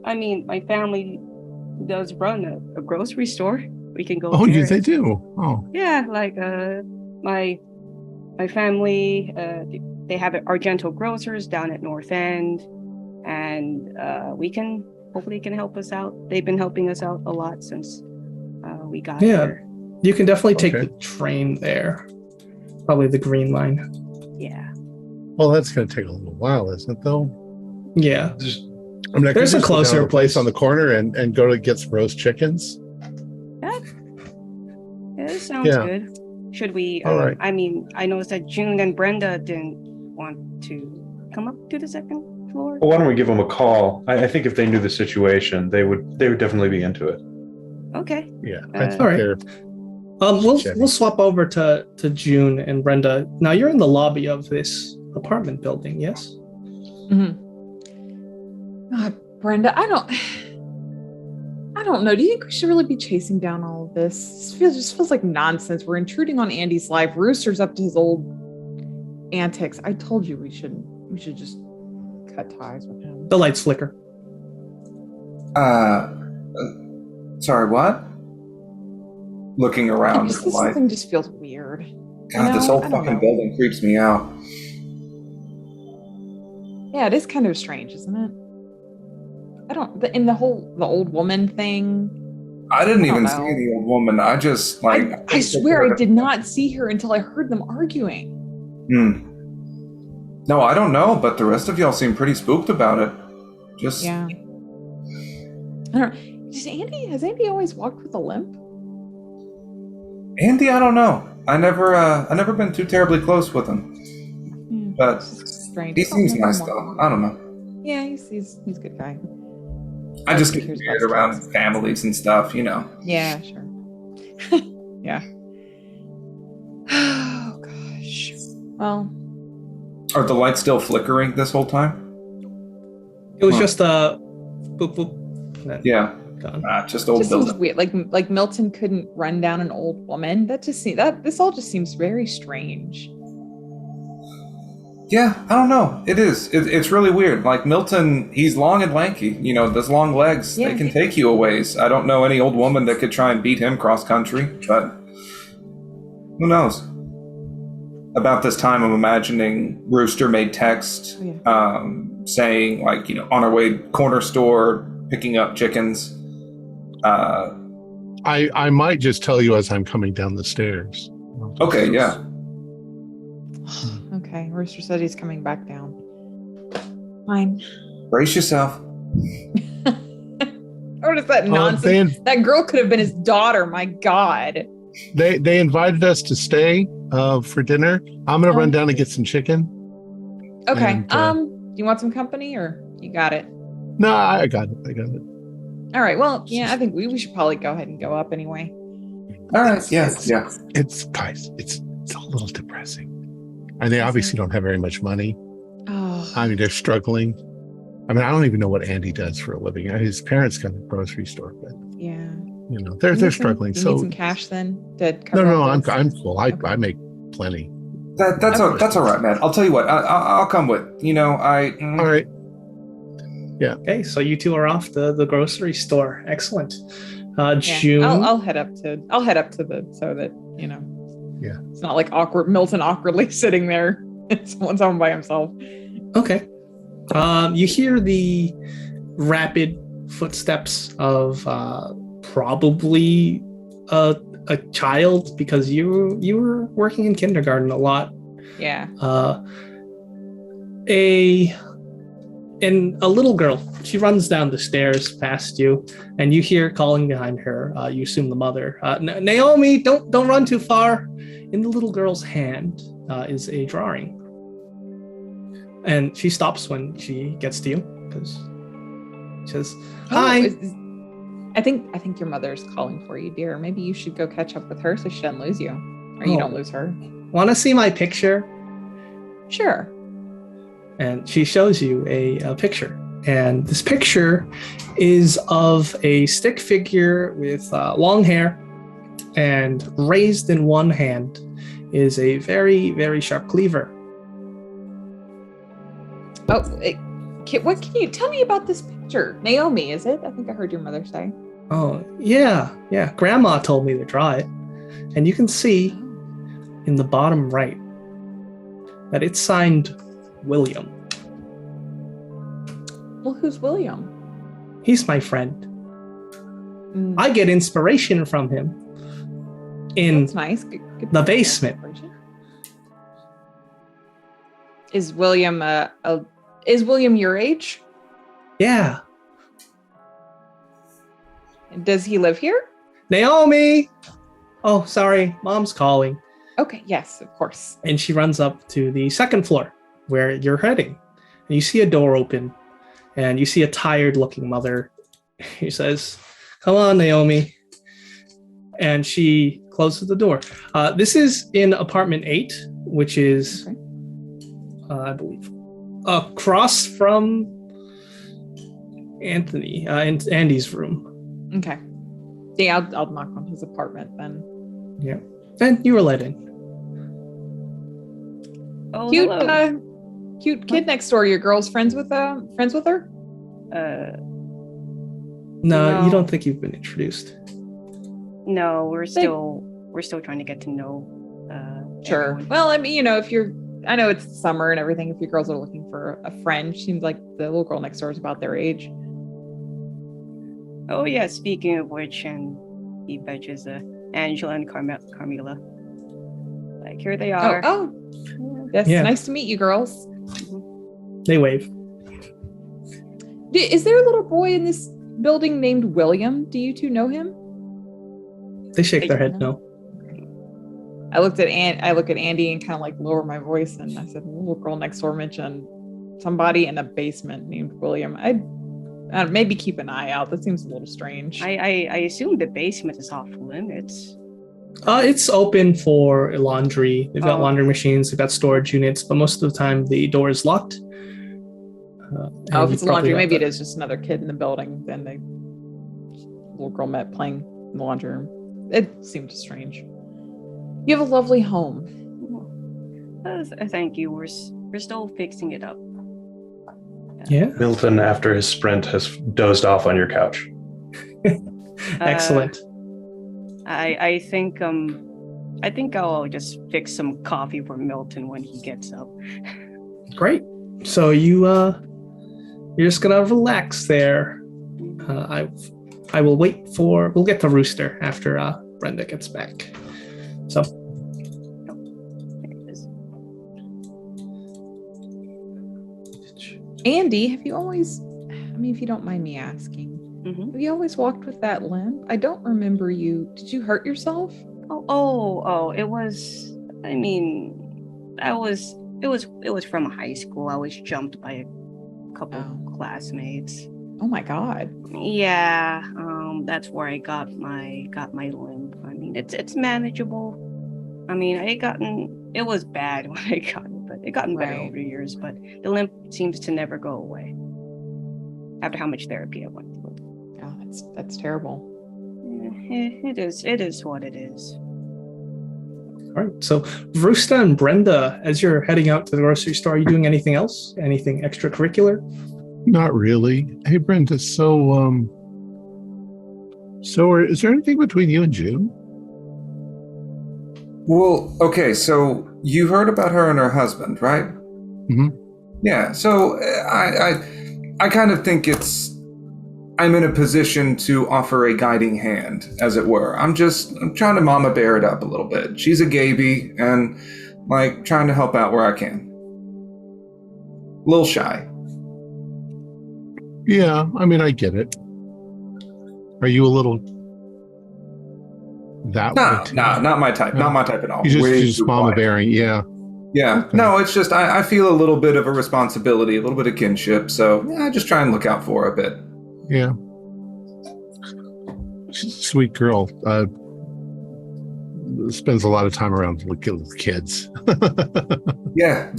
S5: I mean, my family does run a grocery store. We can go.
S1: Oh,
S5: there.
S1: they do. Oh,
S5: Yeah, like my family, they have Argento Grocers down at North End, and hopefully can help us out. They've been helping us out a lot since we got here.
S2: You can definitely take
S1: Okay.
S2: the train there. Probably the green line.
S5: Yeah.
S1: Well, that's going to take a little while, isn't it, though?
S2: Yeah.
S6: Just
S1: I mean, I
S2: There's
S1: could
S2: a
S1: just go down
S2: closer
S1: to the place
S2: place.
S1: on the corner and go to get some roast chickens.
S5: Yeah, this sounds
S1: Yeah.
S5: good. Should we?
S1: All right.
S5: I mean, I noticed that June and Brenda didn't want to come up to the second floor.
S6: well, why don't we give them a call? I think if they knew the situation, they would definitely be into it.
S5: Okay.
S1: Yeah, I think
S2: All right.
S1: they're
S2: We'll swap over to June and Brenda. Now you're in the lobby of this apartment building, yes?
S3: Brenda, I don't know. Do you think we should really be chasing down all of this? It just feels like nonsense. We're intruding on Andy's life. Rooster's up to his old antics. I told you we should just cut ties with him.
S2: The lights flicker.
S4: Sorry, what? Looking around.
S3: This whole thing just feels weird.
S4: God, this whole
S3: I don't
S4: fucking
S3: know.
S4: building creeps me out.
S3: Yeah, it is kind of strange, isn't it? In the old woman thing.
S4: I didn't
S3: I don't
S4: even
S3: know.
S4: see the old woman. I just like.
S3: I swear I did not see her until I heard them arguing.
S4: No, I don't know, but the rest of y'all seem pretty spooked about it. Just
S3: Yeah. I don't know. Has Andy always walked with a limp?
S4: Andy, I don't know. I never been too terribly close with him.
S3: Yeah,
S4: But
S3: it's just strange.
S4: he
S3: I don't
S4: seems
S3: know
S4: nice
S3: him
S4: though.
S3: well.
S4: I don't know.
S3: Yeah, he's a good guy.
S4: I just get
S3: Here's
S4: weird
S3: best
S4: around
S3: friends.
S4: families and stuff, you know.
S3: Yeah, sure. Yeah. Oh gosh. Well,
S4: Are the lights still flickering this whole time?
S2: It was
S4: Huh.
S2: just a boop boop. Then
S4: Yeah.
S2: gone.
S4: Just old
S3: just seems
S4: building.
S3: weird. Like Milton couldn't run down an old woman. This all just seems very strange.
S4: Yeah, I don't know. It is. It's really weird. Like Milton, he's long and lanky. You know, those long legs,
S3: Yeah.
S4: they can take you a ways. I don't know any old woman that could try and beat him cross country, but who knows? About this time, I'm imagining Rooster made text saying, like, you know, on our way corner store, picking up chickens.
S1: I might just tell you as I'm coming down the stairs.
S4: Okay, yeah.
S3: Okay, Rooster said he's coming back down. Fine.
S4: Brace yourself.
S3: What is that nonsense? That girl could have been his daughter. My God.
S1: They invited us to stay for dinner. I'm gonna run down and get some chicken.
S3: Okay.
S1: And,
S3: Do you want some company or you got it?
S1: No, I got it.
S3: All right. Well, yeah, I think we should probably go ahead and go up anyway.
S4: All right, yeah.
S1: It's guys, it's a little depressing. And they obviously don't have very much money.
S3: Oh.
S1: I mean, they're struggling. I mean, I don't even know what Andy does for a living. His parents got a grocery store, but
S3: Yeah.
S1: you know, they're struggling.
S3: You
S1: So
S3: need some cash then to cover
S1: no,
S3: all
S1: I'm
S3: this?
S1: cool.
S3: Okay.
S1: I make plenty.
S4: That's all right, man. I'll tell you what. I'll come with. You know,
S1: All right.
S2: Okay, so you two are off the grocery store. Excellent.
S3: Yeah.
S2: June.
S3: I'll head up to the so that you know.
S1: Yeah.
S3: It's not like Milton awkwardly sitting there. Someone's home by himself.
S2: Okay. You hear the rapid footsteps of probably a child because you were working in kindergarten a lot.
S3: Yeah.
S2: And a little girl. She runs down the stairs past you, and you hear calling behind her. You assume the mother. Naomi, don't run too far. In the little girl's hand is a drawing. And she stops when she gets to you because she says, "Hi."
S3: I think your mother's calling for you, dear. Maybe you should go catch up with her so she doesn't lose you, or you don't lose her.
S2: Want to see my picture?
S3: Sure.
S2: And she shows you a picture. And this picture is of a stick figure with long hair, and raised in one hand is a very, very sharp cleaver.
S3: Oh, what can you tell me about this picture? Naomi, is it? I think I heard your mother say.
S2: Oh, yeah. Grandma told me to draw it. And you can see in the bottom right that it's signed William.
S3: Well, who's William?
S2: He's my friend. I get inspiration from him. in
S3: That's nice. Good
S2: the basement.
S3: Is William is William your age?
S2: Yeah.
S3: And does he live here?
S2: Naomi! Oh, sorry. Mom's calling.
S3: Okay, yes, of course.
S2: And she runs up to the second floor where you're heading. And you see a door open. And you see a tired-looking mother. He says, "Come on, Naomi." And she closes the door. This is in apartment 8, which is, I believe, across from Andy's room.
S3: Okay. Yeah, I'll knock on his apartment then.
S2: Yeah. And you were let in.
S5: Oh,
S3: Cute,
S5: hello.
S3: cute kid next door. Your girl's friends with her?
S2: No, you
S3: No.
S2: don't think you've been introduced.
S5: No, we're still trying to get to know.
S3: Sure.
S5: everyone.
S3: Well, I mean, I know it's summer and everything. If your girls are looking for a friend, seems like the little girl next door is about their age.
S5: Oh yeah. Speaking of which, and he fetches Angela and Carmela. Like here they are.
S3: Oh, yes.
S2: Yeah.
S3: Nice to meet you, girls.
S2: They wave.
S3: Is there a little boy in this building named William? Do you two know him?
S2: They shake their head no.
S3: I look at Andy and kind of like lower my voice, and I said, "The little girl next door mentioned somebody in a basement named William. I'd maybe keep an eye out. That seems a little strange."
S5: I assume the basement is off limits.
S2: It's open for laundry. They've got
S5: Oh.
S2: laundry machines. They've got storage units, but most of the time the door is locked.
S3: If it's laundry, maybe it is just another kid in the building. Then the little girl met playing in the laundry room. It seemed strange. You have a lovely home.
S5: Thank you. We're still fixing it up.
S2: Yeah.
S6: Milton, after his sprint, has dozed off on your couch.
S2: Excellent.
S5: I think I'll just fix some coffee for Milton when he gets up.
S2: Great. So you're just gonna relax there. I will wait for. We'll get to Rooster after Brenda gets back. So
S5: There it is.
S3: Andy, have you always? I mean, if you don't mind me asking,
S5: Mhm.
S3: have you always walked with that limp? I don't remember you. Did you hurt yourself?
S5: Oh! It was. I mean, It was from high school. I was jumped by a couple classmates.
S3: Oh my God.
S5: Yeah, that's where I got my limp. I mean, it's manageable. I mean, it was bad when I got it, but it gotten better
S3: Right.
S5: over the years. But the limp seems to never go away after how much therapy I went through.
S3: Oh, that's terrible.
S5: It is what it is.
S2: all right. So Rooster and Brenda, as you're heading out to the grocery store, are you doing anything else? Anything extracurricular?
S1: Not really. Hey, Brenda. So is there anything between you and June?
S4: Well, okay, so you heard about her and her husband, right?
S1: Mhm.
S4: Yeah. So I kind of think I'm in a position to offer a guiding hand, as it were. I'm trying to mama bear it up a little bit. She's a gaby and like trying to help out where I can. A little shy.
S1: Yeah, I mean, I get it. Are you a little that way too?
S4: Not my type.
S1: No.
S4: Not my type at all.
S1: You
S4: Way
S1: just
S4: too
S1: mama
S4: quiet.
S1: bearing, yeah.
S4: Yeah.
S1: Okay.
S4: No, it's just I feel a little bit of a responsibility, a little bit of kinship. So yeah, I just try and look out for her a bit.
S1: Yeah. She's a sweet girl. Spends a lot of time around with kids.
S4: Yeah.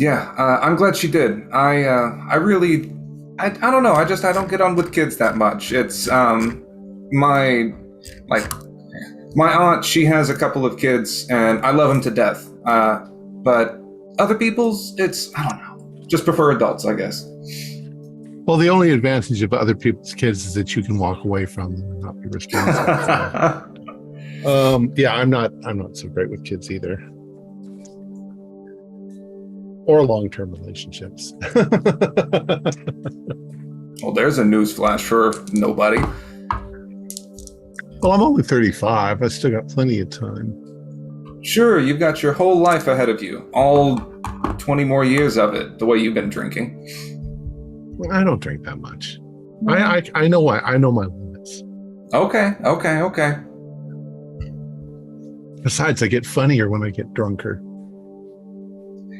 S4: I'm glad she did. I don't know. I don't get on with kids that much. It's my aunt. She has a couple of kids, and I love them to death. But other people's, I don't know. Just prefer adults, I guess.
S1: Well, the only advantage of other people's kids is that you can walk away from them and not be responsible. Yeah, I'm not so great with kids either. Or long-term relationships.
S4: Well, there's a news flash for nobody.
S1: Well, I'm only 35. I still got plenty of time.
S4: Sure, you've got your whole life ahead of you. All 20 more years of it, the way you've been drinking.
S1: I don't drink that much. I know why. I know my limits.
S4: Okay.
S1: Besides, I get funnier when I get drunker.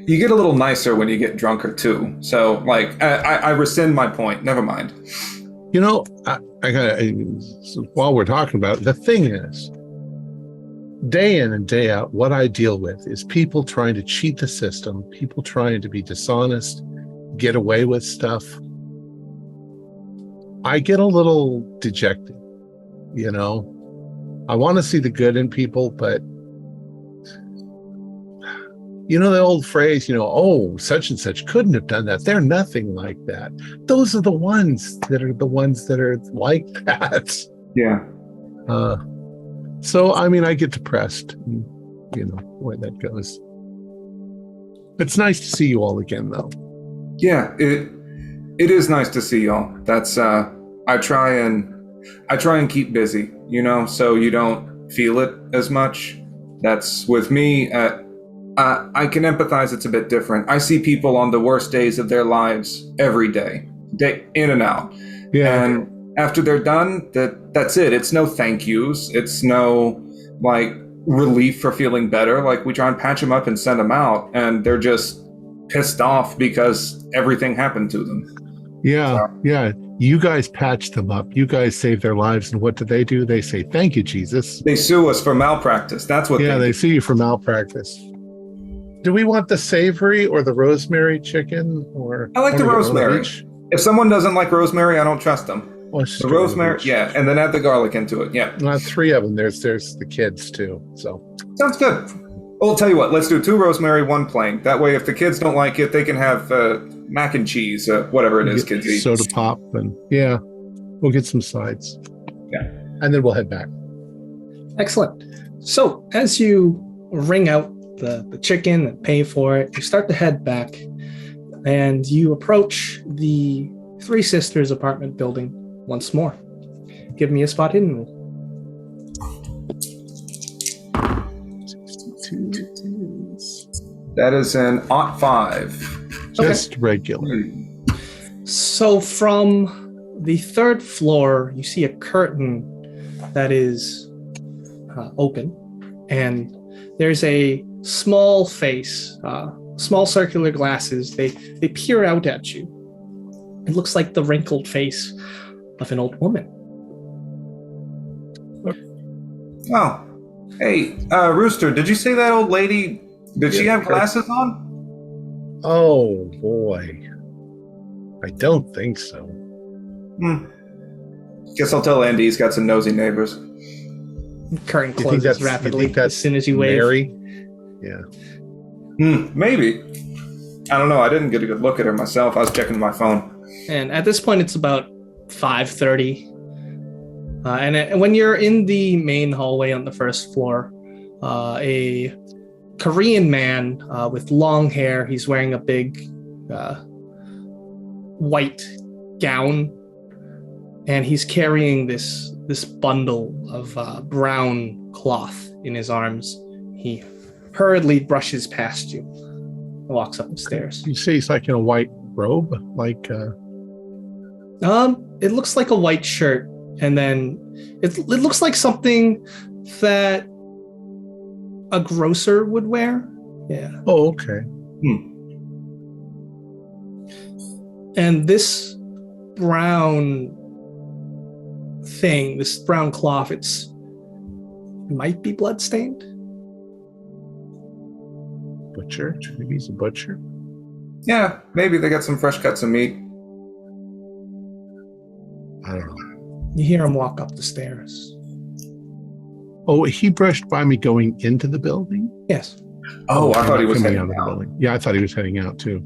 S4: You get a little nicer when you get drunker too. So, like, I rescind my point. Never mind.
S1: You know, while we're talking about it, the thing is, day in and day out, what I deal with is people trying to cheat the system, people trying to be dishonest, get away with stuff. I get a little dejected, you know. I want to see the good in people, but you know the old phrase, you know, oh, such and such couldn't have done that. They're nothing like that. Those are the ones that are like that.
S4: Yeah.
S1: So, I mean, I get depressed, and, you know, the way that goes. It's nice to see you all again, though.
S4: Yeah, it is nice to see y'all. That's I try and keep busy, you know, so you don't feel it as much. That's with me. I can empathize. It's a bit different. I see people on the worst days of their lives every day in and out.
S1: Yeah.
S4: And after they're done, that's it. It's no thank yous. It's no like relief for feeling better. Like we try and patch them up and send them out, and they're just pissed off because everything happened to them.
S1: Yeah, yeah. You guys patched them up. You guys saved their lives, and what do? They say, "Thank you, Jesus."
S4: They sue us for malpractice. That's what.
S1: Yeah, they sue you for malpractice. Do we want the savory or the rosemary chicken? Or
S4: I like the rosemary. If someone doesn't like rosemary, I don't trust them.
S1: Well,
S4: the rosemary, yeah, and then add the garlic into it. Yeah.
S1: Three of them. There's the kids too. So
S4: sounds good. Well, I'll tell you what. Let's do 2 rosemary, 1 plain. That way, if the kids don't like it, they can have mac and cheese, whatever it is kids eat.
S1: Soda pop, and yeah, we'll get some sides.
S4: Yeah,
S1: and then we'll head back.
S2: Excellent. So as you ring out the chicken and pay for it, you start to head back, and you approach the Three Sisters apartment building once more. Give me a spot hidden roll.
S1: 62.
S4: That is an Ot 5.
S1: Just regular.
S2: So from the 3rd floor, you see a curtain that is open, and there's a small face, small circular glasses. They peer out at you. It looks like the wrinkled face of an old woman.
S4: Oh, hey, Rooster, did you say that old lady, did she have glasses on?
S1: Oh, boy. I don't think so.
S4: Guess I'll tell Andy he's got some nosy neighbors.
S2: Curtain closes rapidly as soon as you wave.
S1: Mary? Yeah.
S4: Maybe. I don't know. I didn't get a good look at her myself. I was checking my phone.
S2: And at this point, it's about 5:30. And when you're in the main hallway on the 1st floor, a Korean man with long hair, he's wearing a big white gown, and he's carrying this bundle of brown cloth in his arms. He hurriedly brushes past you and walks up the stairs.
S1: You see he's like in a white robe? Like
S2: it looks like a white shirt, and then it looks like something that a grocer would wear. Yeah.
S1: Oh, okay.
S2: And this brown thing, this brown cloth, it might be bloodstained.
S1: Butcher? Maybe he's a butcher.
S4: Yeah, maybe they got some fresh cuts of meat.
S1: I don't know.
S2: You hear him walk up the stairs.
S1: Oh, he brushed by me going into the building?
S2: Yes.
S4: Oh, I thought he was
S1: coming
S4: heading
S1: out of the building. Yeah, I thought he was heading out too.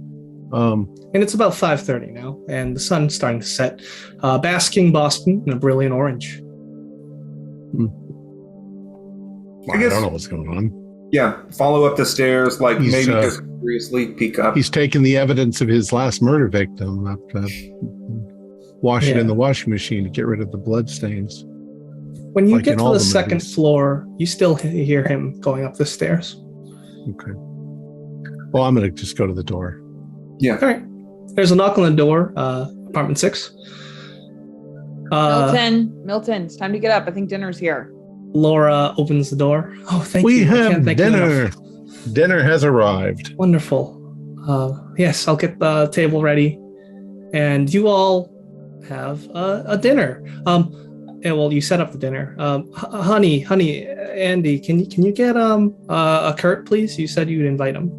S2: And it's about 5:30 now, and the sun's starting to set, basking Boston in a brilliant orange.
S1: I don't know what's going on.
S4: Yeah, follow up the stairs, like
S1: He's,
S4: maybe just seriously peek up.
S1: He's taken the evidence of his last murder victim, wash it in the washing machine to get rid of the blood stains.
S2: When you
S1: Like
S2: get
S1: in
S2: to
S1: all
S2: the
S1: the
S2: second
S1: movies.
S2: floor, you still hear him going up the stairs.
S1: Okay. Well, I'm going to just go to the door.
S4: Yeah.
S2: All right. There's a knock on the door, apartment 6.
S3: Milton, it's time to get up. I think dinner's here.
S2: Laura opens the door. Oh, thank
S1: We
S2: you. I can't
S1: have
S2: thank you
S1: dinner.
S2: enough.
S1: Dinner has arrived.
S2: Wonderful. Yes, I'll get the table ready, and you all have a dinner. Well, you set up the dinner. Honey, Andy, can you get a Kurt, please? You said you'd invite him.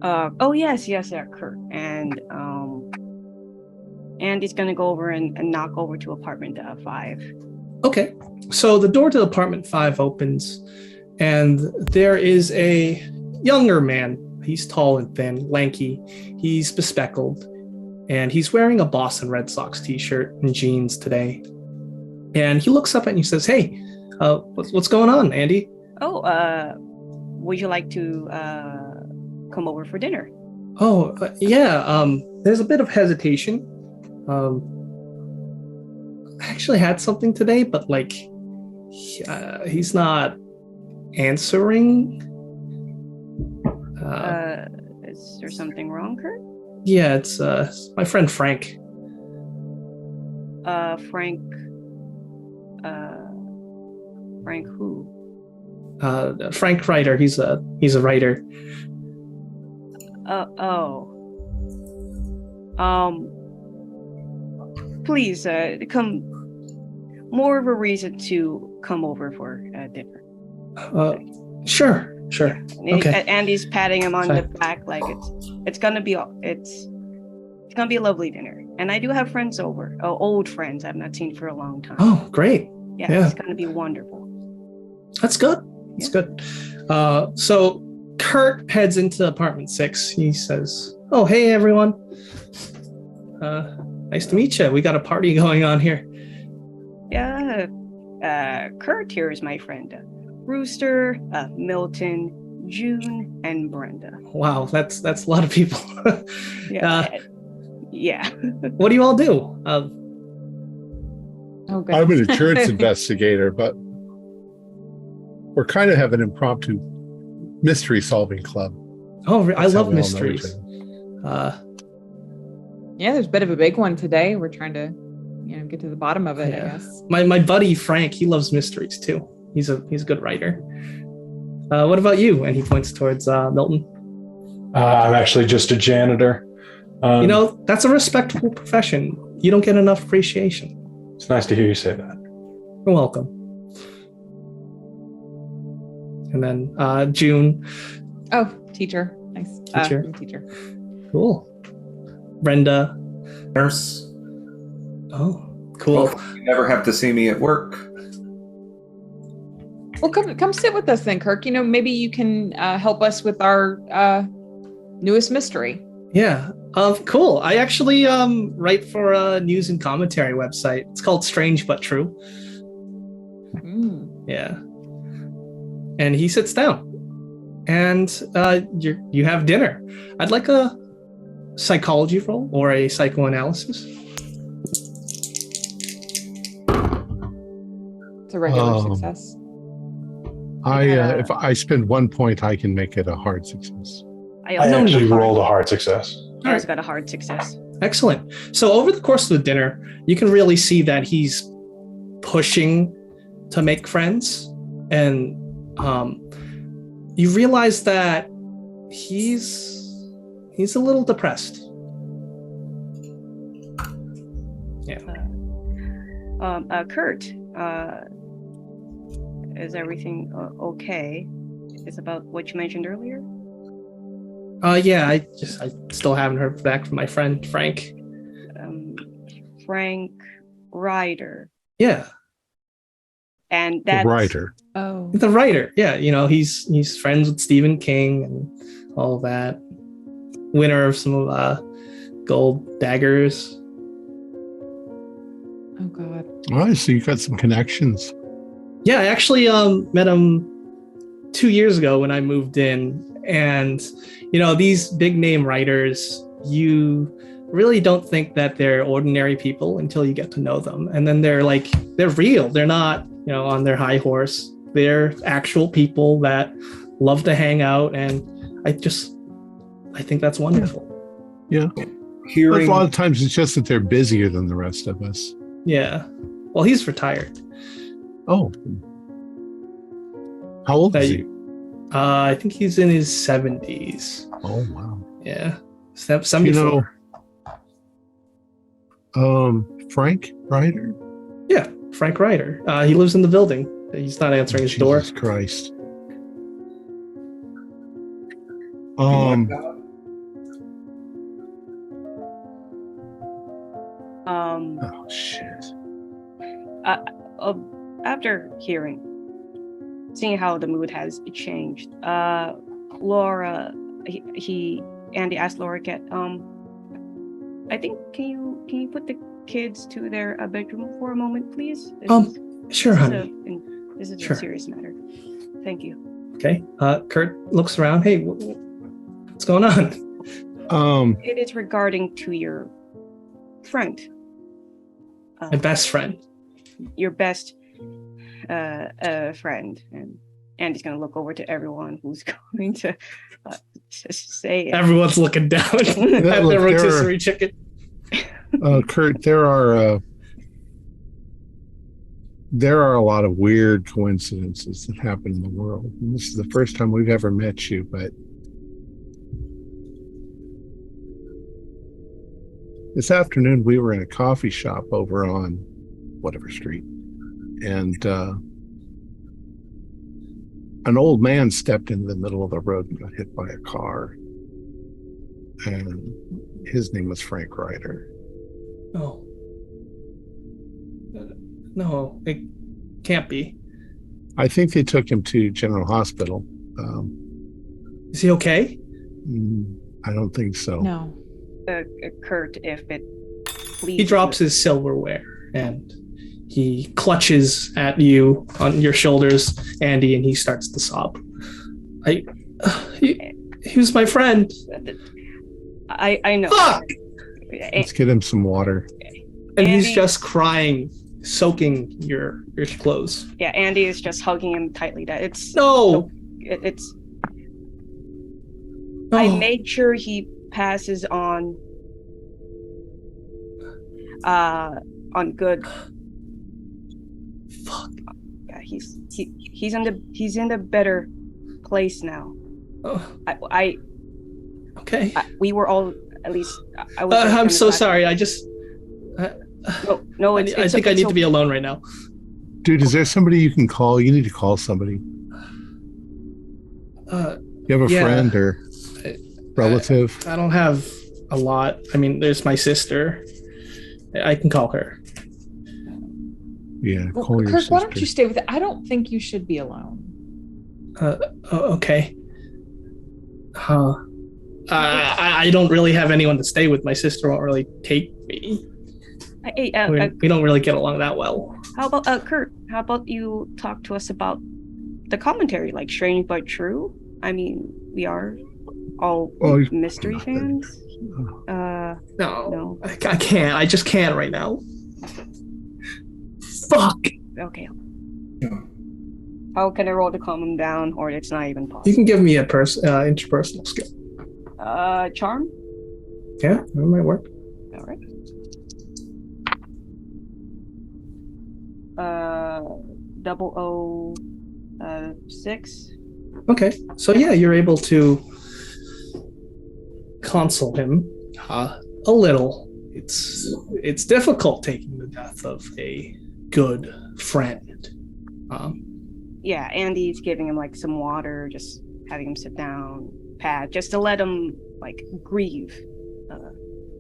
S5: Oh yes, Kurt. And Andy's gonna go over and knock over to apartment 5.
S2: Okay. So the door to apartment 5 opens, and there is a younger man. He's tall and thin, lanky. He's bespectacled, and he's wearing a Boston Red Sox t-shirt and jeans today. And he looks up and he says, "Hey, what's going on, Andy?"
S5: Oh, would you like to come over for dinner?
S2: Oh, yeah. There's a bit of hesitation. I actually had something today, but he's not answering.
S5: Is there something wrong, Kurt?
S2: Yeah, it's my friend Frank.
S5: Frank. Frank who?
S2: Frank Ryder. He's a writer.
S5: Please, come. More of a reason to come over for dinner.
S2: Sure. Okay.
S5: Andy's patting him on
S2: Fine.
S5: the back like it's gonna be a lovely dinner. And I do have friends over, old friends I've not seen for a long time.
S2: Oh, great. Yeah.
S5: It's gonna be wonderful.
S2: That's good. That's good. So Kurt heads into apartment 6. He says, "Oh, hey everyone. Nice to meet you. We got a party going on here."
S5: Yeah. Kurt here is my friend. Rooster, Milton, June, and Brenda.
S2: Wow, that's a lot of people.
S5: Yeah.
S2: What do you all do?
S3: Oh, good.
S1: I'm an insurance investigator, but we're kind of have an impromptu mystery solving club.
S2: Oh, I
S1: That's how
S2: love
S1: we all know
S2: mysteries.
S1: each other.
S3: Yeah, there's a bit of a big one today. We're trying to, get to the bottom of it, I guess.
S2: My buddy Frank, he loves mysteries too. He's a good writer. What about you? And he points towards Milton.
S6: I'm actually just a janitor.
S2: That's a respectable profession. You don't get enough appreciation.
S6: It's nice to hear you say that.
S2: You're welcome. And then June.
S3: Oh, teacher. Nice.
S2: Teacher.
S3: Teacher.
S2: Cool. Brenda.
S4: Nurse.
S2: Oh, cool.
S4: Hopefully you never have to see me at work.
S3: Well, come sit with us then, Kirk. Maybe you can help us with our newest mystery.
S2: Yeah. Cool. I actually write for a news and commentary website. It's called Strange But True. Yeah. And he sits down, and you have dinner. I'd like a psychology roll or a psychoanalysis.
S3: It's a regular success.
S1: If I spend 1 point, I can make it a hard success.
S6: I actually rolled a hard success.
S5: I just got a hard success.
S2: Excellent. So over the course of the dinner, you can really see that he's pushing to make friends, and you realize that he's a little depressed. Yeah.
S5: Kurt, is everything okay? It's about what you mentioned earlier?
S2: Yeah, I still haven't heard back from my friend Frank.
S5: Frank Ryder.
S2: Yeah.
S5: And that's
S1: The writer.
S3: Oh.
S2: The writer. Yeah, he's friends with Stephen King and all of that. Winner of some gold daggers.
S3: Oh God.
S1: All right, so you got some connections.
S2: Yeah, I actually met him 2 years ago when I moved in, and these big name writers, you really don't think that they're ordinary people until you get to know them. And then they're real. They're not, on their high horse. They're actual people that love to hang out. And I think that's wonderful.
S1: Yeah. A lot of times it's just that they're busier than the rest of us.
S2: Yeah. Well, he's retired.
S1: Oh. How old is he?
S2: I think he's in his 70s.
S1: Oh, wow.
S2: Yeah. 74.
S1: Frank Ryder?
S2: Yeah, Frank Ryder. He lives in the building. He's not answering his door.
S1: Jesus Christ.
S5: Um,
S1: Oh, shit.
S5: After seeing how the mood has changed, Laura, Andy asked Laura, I think, can you put the kids to their bedroom for a moment, please?
S2: Sure, honey.
S5: This is
S2: Sure.
S5: a serious matter. Thank you.
S2: Okay. Kurt looks around. Hey, what's going on?
S5: It is regarding to your friend.
S2: My best friend.
S5: Your best friend. And Andy's going to look over to everyone who's going to say it.
S2: Everyone's looking down at their rotisserie chicken.
S1: Kurt, there are a lot of weird coincidences that happen in the world. And this is the first time we've ever met you, but this afternoon we were in a coffee shop over on whatever street, and an old man stepped into the middle of the road and got hit by a car, and his name was Frank Ryder.
S2: Oh. No, it can't be.
S1: I think they took him to General Hospital.
S2: Is he okay?
S1: I don't think so.
S3: No.
S5: Kurt, if it please.
S2: He drops his silverware and he clutches at you on your shoulders, Andy, and he starts to sob. He was my friend.
S5: I know.
S2: Fuck!
S1: Let's get him some water.
S2: And
S5: Andy,
S2: he's just crying, soaking your clothes.
S5: Yeah, Andy is just hugging him tightly. It's
S2: No!
S5: It's.
S2: No.
S5: I made sure he passes on good.
S2: Fuck.
S5: Yeah, he's in the better place now.
S2: Oh.
S5: I
S2: Okay.
S5: we were all, at least I was.
S2: I'm so sorry. I just.
S5: No.
S2: I think I need to be alone right now.
S1: Dude, is there somebody you can call? You need to call somebody. You have a friend or relative?
S2: I don't have a lot. I mean, there's my sister. I can call her.
S1: Yeah,
S3: Well,
S1: call your
S3: Kirk,
S1: sister.
S3: why don't you stay with it? I don't think you should be alone.
S2: Okay. I don't really have anyone to stay with. My sister won't really take me. We don't really get along that well.
S5: How about Kurt? How about you talk to us about the commentary, like Strange but True? I mean, we are all mystery fans.
S2: No, I can't. I just can't right now. Fuck.
S5: Okay. How can I roll to calm him down, or it's not even possible?
S2: You can give me a interpersonal skill.
S5: Charm.
S2: Yeah, that might work.
S5: All right. 006.
S2: Okay, so yeah, you're able to console him a little. It's difficult taking the death of a good friend.
S5: Yeah, Andy's giving him like some water, just having him sit down, pad, just to let him like grieve.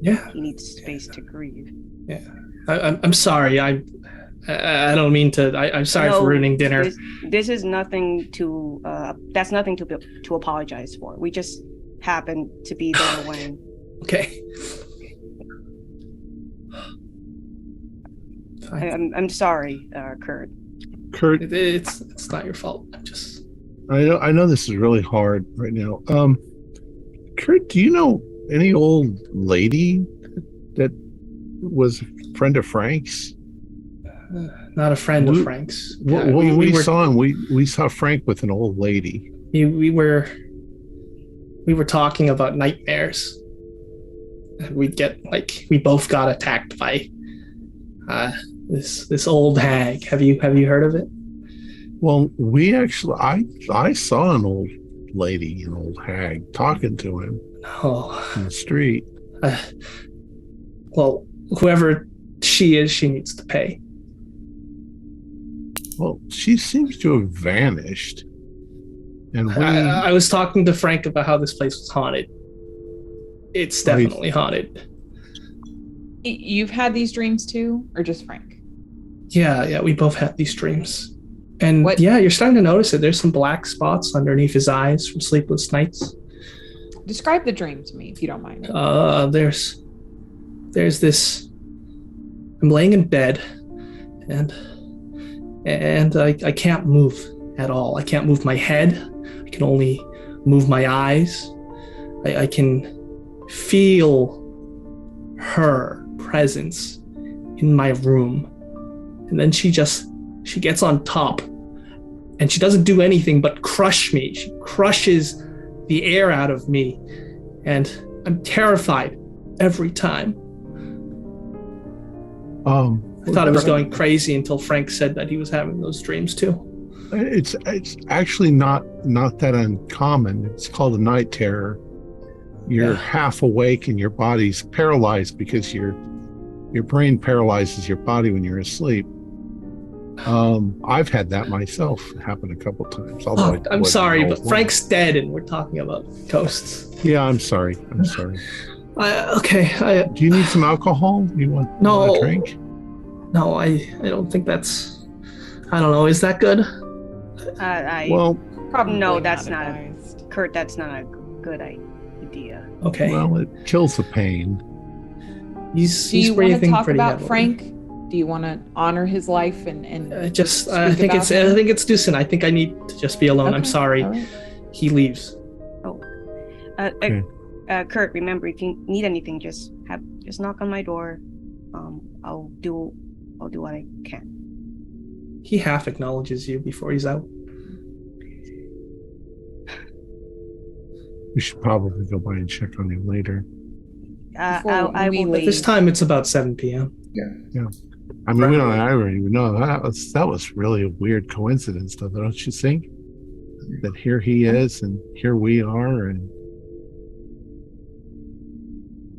S2: Yeah,
S5: he needs space to grieve.
S2: Yeah, I'm sorry. I don't mean to. I'm sorry for ruining dinner.
S5: This is nothing to. That's nothing to apologize for. We just happened to be there when.
S2: Okay.
S5: I'm sorry, Kurt.
S1: Kurt,
S2: it's not your fault.
S1: I know this is really hard right now. Kurt, do you know any old lady that that was a friend of Frank's?
S2: Not a friend of Frank's.
S1: We saw Frank with an old lady.
S2: We were talking about nightmares. We both got attacked by this old hag. Have you heard of it?
S1: Well, I saw an old lady, an old hag, talking to him in the street.
S2: Well, whoever she is, she needs to pay.
S1: Well, she seems to have vanished. And
S2: I was talking to Frank about how this place was haunted. It's definitely haunted.
S3: You've had these dreams too, or just Frank?
S2: Yeah, we both had these dreams. And
S3: yeah,
S2: you're starting to notice it. There's some black spots underneath his eyes from sleepless nights.
S3: Describe the dream to me, if you don't mind.
S2: There's this. I'm laying in bed, and I can't move at all. I can't move my head. I can only move my eyes. I can feel her presence in my room, and then she gets on top, and she doesn't do anything but crush me. She crushes the air out of me, and I'm terrified every time. I thought I was going crazy until Frank said that he was having those dreams too.
S1: It's actually not that uncommon. It's called a night terror. You're half awake and your body's paralyzed because your brain paralyzes your body when you're asleep. I've had that myself happen a couple times.
S2: I'm sorry, but Frank's dead and we're talking about ghosts.
S1: Yeah, I'm sorry.
S2: Okay.
S1: Do you need some alcohol? Do you want a drink?
S2: No, I don't think that's. I don't know. Is that good?
S3: Probably
S5: no.
S3: not
S5: That's not
S3: advised.
S5: Kurt. That's not a good idea.
S2: Okay.
S1: Well, it kills the pain.
S3: Do you want to talk about
S2: heavily.
S3: Frank? Do you want to honor his life and
S2: I think it's too soon. I think I need to just be alone.
S3: Okay.
S2: I'm sorry.
S3: All right.
S2: He leaves.
S5: Kurt, remember, if you need anything, just knock on my door. I'll do what I can.
S2: He half acknowledges you before he's out.
S1: We should probably go by and check on you later.
S5: I will.
S2: At this time, it's about 7 p.m.
S1: Yeah. I mean, I already know that was really a weird coincidence, though, don't you think? That here he is and here we are, and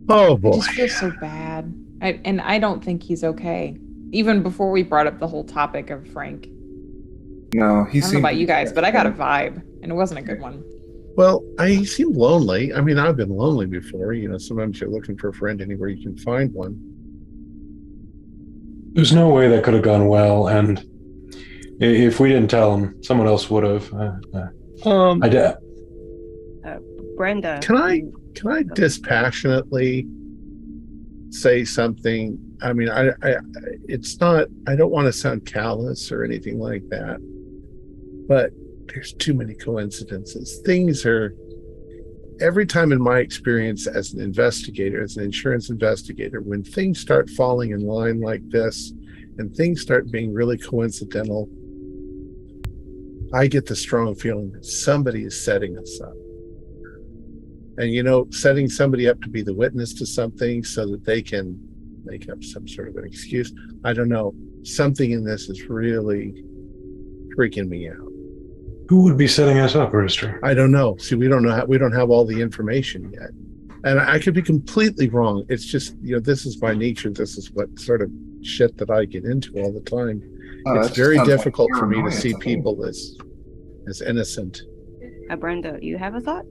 S1: oh boy,
S3: I just feel so bad. I don't think he's okay. Even before we brought up the whole topic of Frank.
S4: No,
S3: I don't know about you guys, but I got a vibe, and it wasn't a good one.
S1: Well, he seemed lonely. I mean, I've been lonely before. Sometimes you're looking for a friend anywhere you can find one.
S6: There's no way that could have gone well, and if we didn't tell him, someone else would have.
S5: Brenda.
S1: Can I dispassionately say something? I mean, it's not. I don't want to sound callous or anything like that, but there's too many coincidences. Things are. Every time in my experience as an investigator, as an insurance investigator, when things start falling in line like this and things start being really coincidental, I get the strong feeling that somebody is setting us up. And, setting somebody up to be the witness to something so that they can make up some sort of an excuse. I don't know. Something in this is really freaking me out.
S6: Who would be setting us up, Rooster?
S1: I don't know. See, we don't know. We don't have all the information yet, and I could be completely wrong. It's just, this is my nature. This is what sort of shit that I get into all the time. It's very difficult for me to see people as innocent.
S5: Brenda, you have a thought?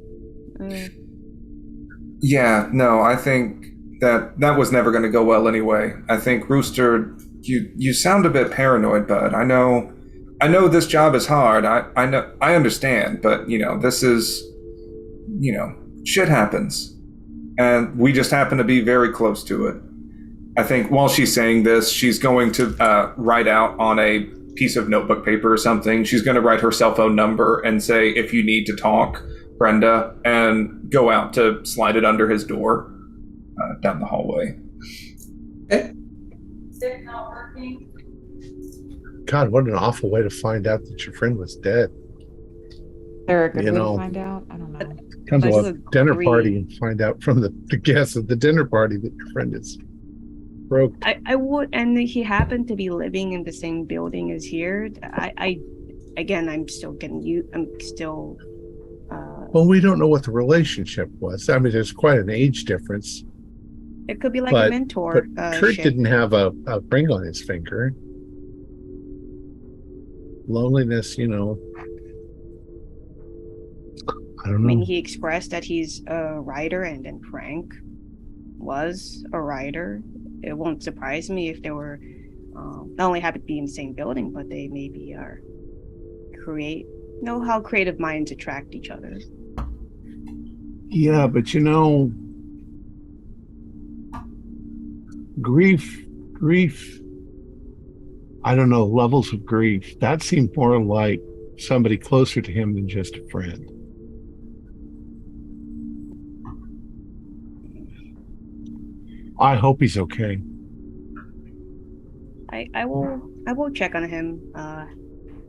S4: Yeah, no, I think that was never going to go well anyway. I think, Rooster, you sound a bit paranoid, bud. I know this job is hard. I know, I understand, but this is, shit happens, and we just happen to be very close to it. I think while she's saying this, she's going to write out on a piece of notebook paper or something. She's going to write her cell phone number and say, if you need to talk, Brenda, and go out to slide it under his door down the hallway.
S2: Okay.
S1: God, what an awful way to find out that your friend was dead.
S3: There a good
S1: You
S3: way
S1: know.
S3: to find out? I don't know.
S1: Come to
S5: Let's
S1: a dinner
S5: agree.
S1: party and find out from the guests at the dinner party that your friend is broke.
S5: I would, and he happened to be living in the same building as here. I'm still getting you. I'm still.
S1: Well, we don't know what the relationship was. I mean, there's quite an age difference.
S5: It could be like
S1: But-
S5: a mentor.
S1: But Kurt
S5: ship.
S1: didn't have a ring on his finger. Loneliness, I don't
S5: I
S1: know.
S5: mean, he expressed that he's a writer, and then Frank was a writer. It won't surprise me if they were not only happen to be in the same building, but they maybe are know how creative minds attract each other.
S1: Yeah, but grief, I don't know, levels of grief. That seemed more like somebody closer to him than just a friend. I hope he's okay.
S5: I will check on him.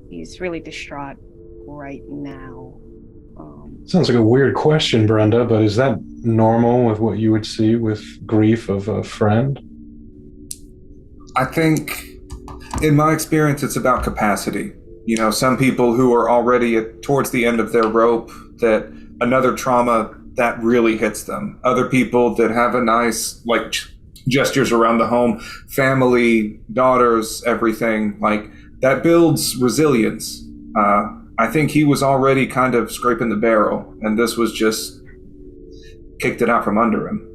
S5: He's really distraught right now.
S6: Sounds like a weird question, Brenda, but is that normal with what you would see with grief of a friend?
S4: I think, in my experience, it's about capacity. Some people who are already towards the end of their rope, that another trauma that really hits them. Other people that have a nice, gestures around the home, family, daughters, everything, that builds resilience. I think he was already kind of scraping the barrel, and this was just kicked it out from under him.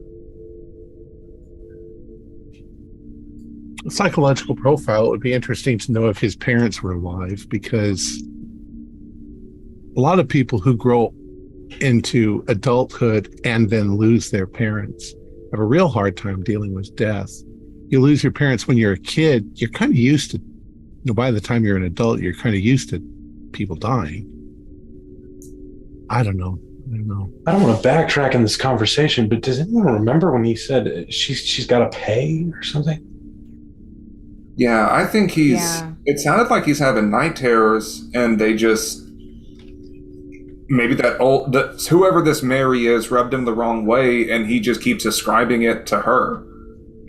S1: Psychological profile, it would be interesting to know if his parents were alive, because a lot of people who grow into adulthood and then lose their parents have a real hard time dealing with death. You lose your parents when you're a kid, you're kind of used to, by the time you're an adult, you're kind of used to people dying. I don't know.
S6: I don't want to backtrack in this conversation, but does anyone remember when he said she's got to pay or something?
S4: Yeah, I think it sounded like he's having night terrors, and they just, maybe whoever this Mary is rubbed him the wrong way, and he just keeps ascribing it to her.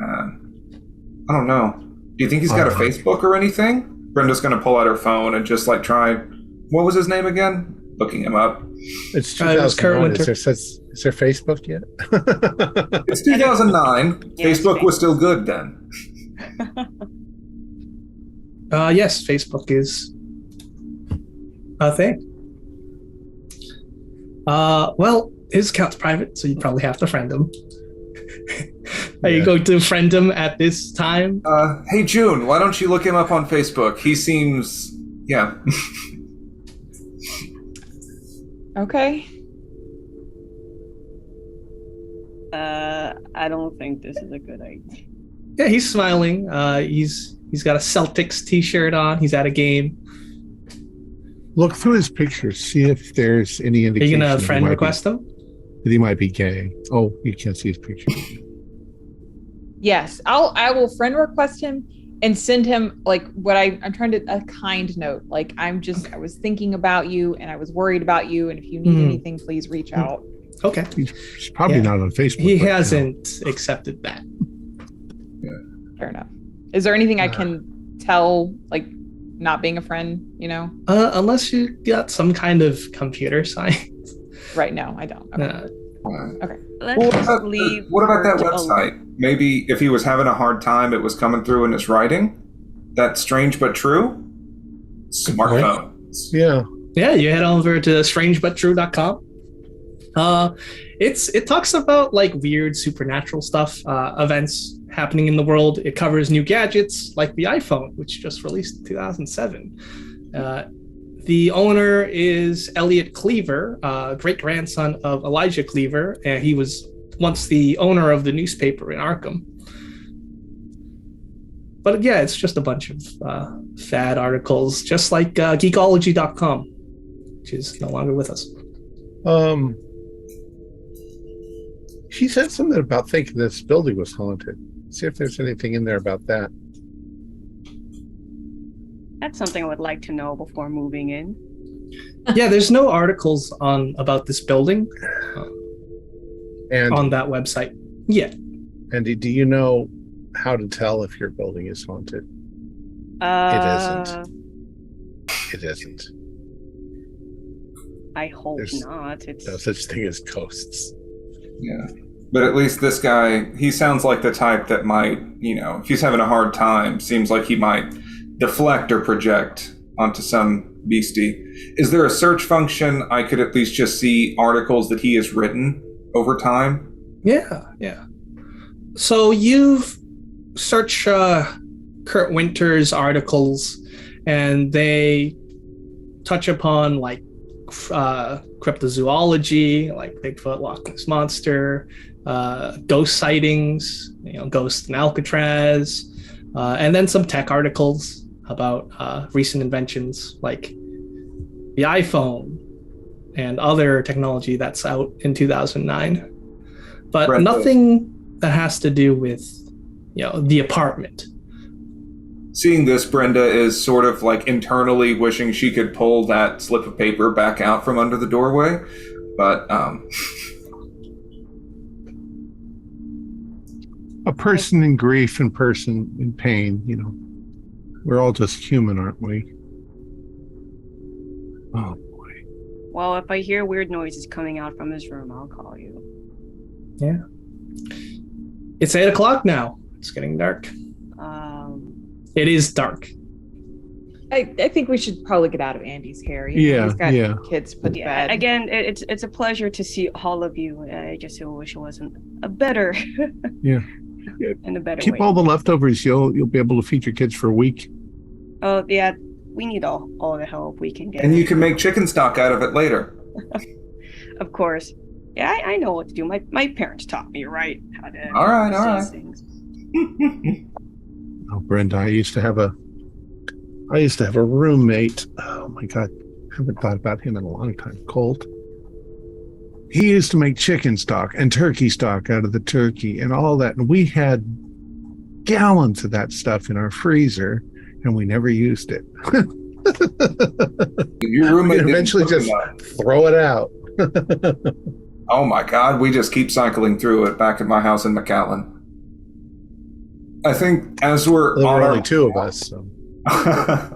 S4: I don't know. Do you think he's got a Facebook or anything? Brenda's going to pull out her phone and just try, what was his name again? Looking him up.
S1: It's
S2: It was Kurt
S1: 2009.
S2: Winter.
S1: Is there Facebook yet?
S4: It's 2009.
S5: Yes,
S4: Facebook was still good then.
S2: Yes, Facebook is a thing. Well, his account's private, so you probably have to friend him. Are you going to friend him at this time?
S4: Hey, June, why don't you look him up on Facebook? He seems, yeah.
S3: Okay.
S5: I don't think this is a good idea.
S2: Yeah, he's smiling. He's got a Celtics t-shirt on. He's at a game.
S1: Look through his pictures, see if there's any
S2: Are
S1: indication
S2: you gonna
S1: that
S2: friend
S1: he might
S2: request him?
S1: that he might be gay. Oh, you can't see his picture.
S3: Yes, I will friend request him and send him I'm trying to a kind note. I was thinking about you and I was worried about you, and if you need anything, please reach out.
S2: Okay.
S1: He's probably not on Facebook.
S2: He
S1: right now.
S2: hasn't accepted that.
S3: Fair enough. Is there anything I can tell, not being a friend,
S2: Unless you got some kind of computer science.
S3: Right now, I don't. Okay. Okay.
S5: Let's leave.
S4: What about that
S5: Kurt
S4: website? Maybe if he was having a hard time, it was coming through in his writing. That's strange but true. Smartphones.
S1: Yeah.
S2: Yeah, you head over to strangebuttrue.com. It talks about weird supernatural stuff, events happening in the world. It covers new gadgets like the iPhone, which just released in 2007. The owner is Elliot Cleaver, great grandson of Elijah Cleaver, and he was once the owner of the newspaper in Arkham. But yeah, it's just a bunch of fad articles, just like geekology.com, which is no longer with us.
S1: She said something about thinking this building was haunted. See if there's anything in there about that.
S5: That's something I would like to know before moving in.
S2: Yeah, there's no articles about this building
S1: And
S2: on that website yet.
S1: Andy, do you know how to tell if your building is haunted? It isn't.
S5: I hope
S1: There's
S5: not. It's
S1: no such thing as ghosts.
S4: Yeah. But at least this guy, he sounds like the type that might, if he's having a hard time, seems like he might deflect or project onto some beastie. Is there a search function I could at least just see articles that he has written over time?
S2: Yeah. So you've searched Kurt Winter's articles, and they touch upon like cryptozoology, like Bigfoot, Loch Ness Monster, ghost sightings, ghosts in Alcatraz, and then some tech articles about recent inventions like the iPhone and other technology that's out in 2009. But
S4: Right.
S2: nothing that has to do with, the apartment.
S4: Seeing this, Brenda is sort of like internally wishing she could pull that slip of paper back out from under the doorway. But,
S1: A person in grief and person in pain, we're all just human, aren't we? Oh boy.
S5: well, if I hear weird noises coming out from his room, I'll call you.
S2: Yeah. It's 8:00 now. It's getting dark. It is dark.
S3: I think we should probably get out of Andy's hair.
S1: Yeah,
S3: He's got
S1: yeah.
S3: kids to put to
S5: Yeah,
S3: bed.
S5: again, it's a pleasure to see all of you. I just wish it wasn't a better,
S1: Yeah.
S5: in a better
S1: Keep
S5: way.
S1: all the leftovers. You'll be able to feed your kids for a week.
S5: Oh yeah, we need all the help we can get.
S4: and you can make chicken stock out of it later.
S5: Of course. Yeah, I know what to do. My parents taught me right how to
S4: All right,
S5: say
S4: all right.
S5: things.
S1: Oh, Brenda, I used to have a roommate. Oh my God, I haven't thought about him in a long time. Colt. He used to make chicken stock and turkey stock out of the turkey and all that, and we had gallons of that stuff in our freezer, and we never used it.
S4: Your roommate
S1: We'd eventually
S4: didn't
S1: just
S4: cook enough.
S1: throw it out.
S4: Oh my God, we just keep cycling through it back at my house in McAllen. I think as we're
S1: There
S4: on
S1: were
S4: our
S1: only two of us. So.
S4: I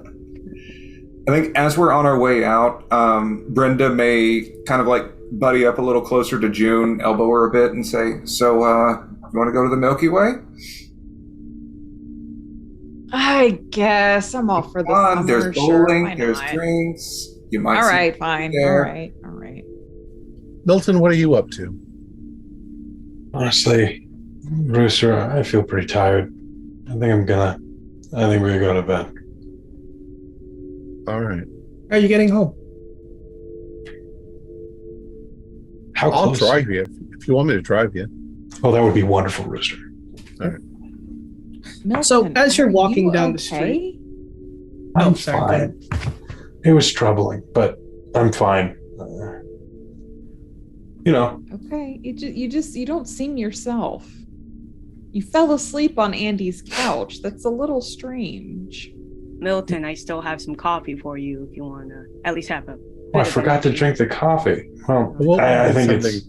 S4: think as we're on our way out, Brenda may kind of like buddy up a little closer to June, elbow her a bit, and say, "So, you want to go to the Milky Way?
S3: I guess I'm all for the
S4: Come on,
S3: summer.
S4: there's
S3: Sure,
S4: bowling,
S3: why
S4: there's
S3: not?
S4: drinks. You might
S3: All
S4: see
S3: right, fine. All
S4: there.
S3: right.
S1: Milton, what are you up to?
S6: Honestly, Rooster, I feel pretty tired. I think we're gonna go to bed.
S1: All right.
S2: Are you getting home?
S6: How
S1: I'll
S6: close?
S1: drive you if you want me to drive you.
S6: Oh, that would be wonderful, Rooster.
S3: Milton,
S2: So, as you're
S3: are
S2: walking
S3: you
S2: down the
S3: okay?
S2: street- Oh,
S6: I'm
S2: sorry, go
S6: fine.
S2: ahead.
S6: It was troubling, but I'm fine.
S3: Okay, you don't seem yourself. You fell asleep on Andy's couch. That's a little strange.
S5: Milton, I still have some coffee for you if you want to at least have a.
S6: I forgot to drink the coffee. Well,
S1: We'll
S6: I
S1: do
S6: think
S1: something
S6: it's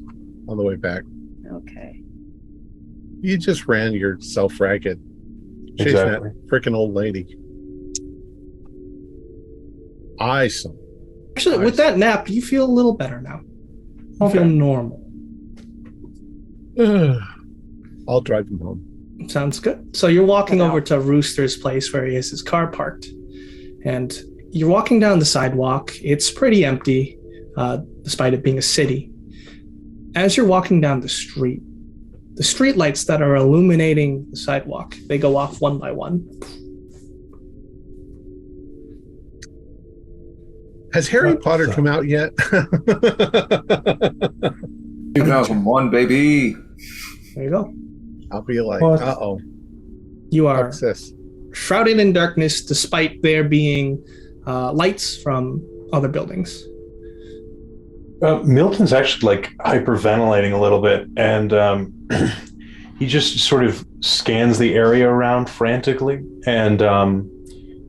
S1: on the way back.
S5: Okay.
S1: You just ran yourself ragged. Chasing
S6: exactly.
S1: that freaking old lady. Awesome.
S2: Actually, with that nap, you feel a little better now. You feel
S6: Okay.
S2: normal.
S1: I'll drive him home.
S2: Sounds good. So you're walking
S3: Wow.
S2: over to Rooster's place where he has his car parked. And you're walking down the sidewalk. It's pretty empty, despite it being a city. As you're walking down the street lights that are illuminating the sidewalk, they go off one by one.
S1: Has Harry
S6: What
S1: Potter
S6: the-
S1: come out yet?
S4: 2001, baby.
S2: There you go.
S1: I'll be like,
S6: What?
S1: uh-oh.
S2: You are
S1: What's this?
S2: shrouded in darkness despite there being lights from other buildings.
S6: Milton's actually like hyperventilating a little bit, and he just sort of scans the area around frantically, and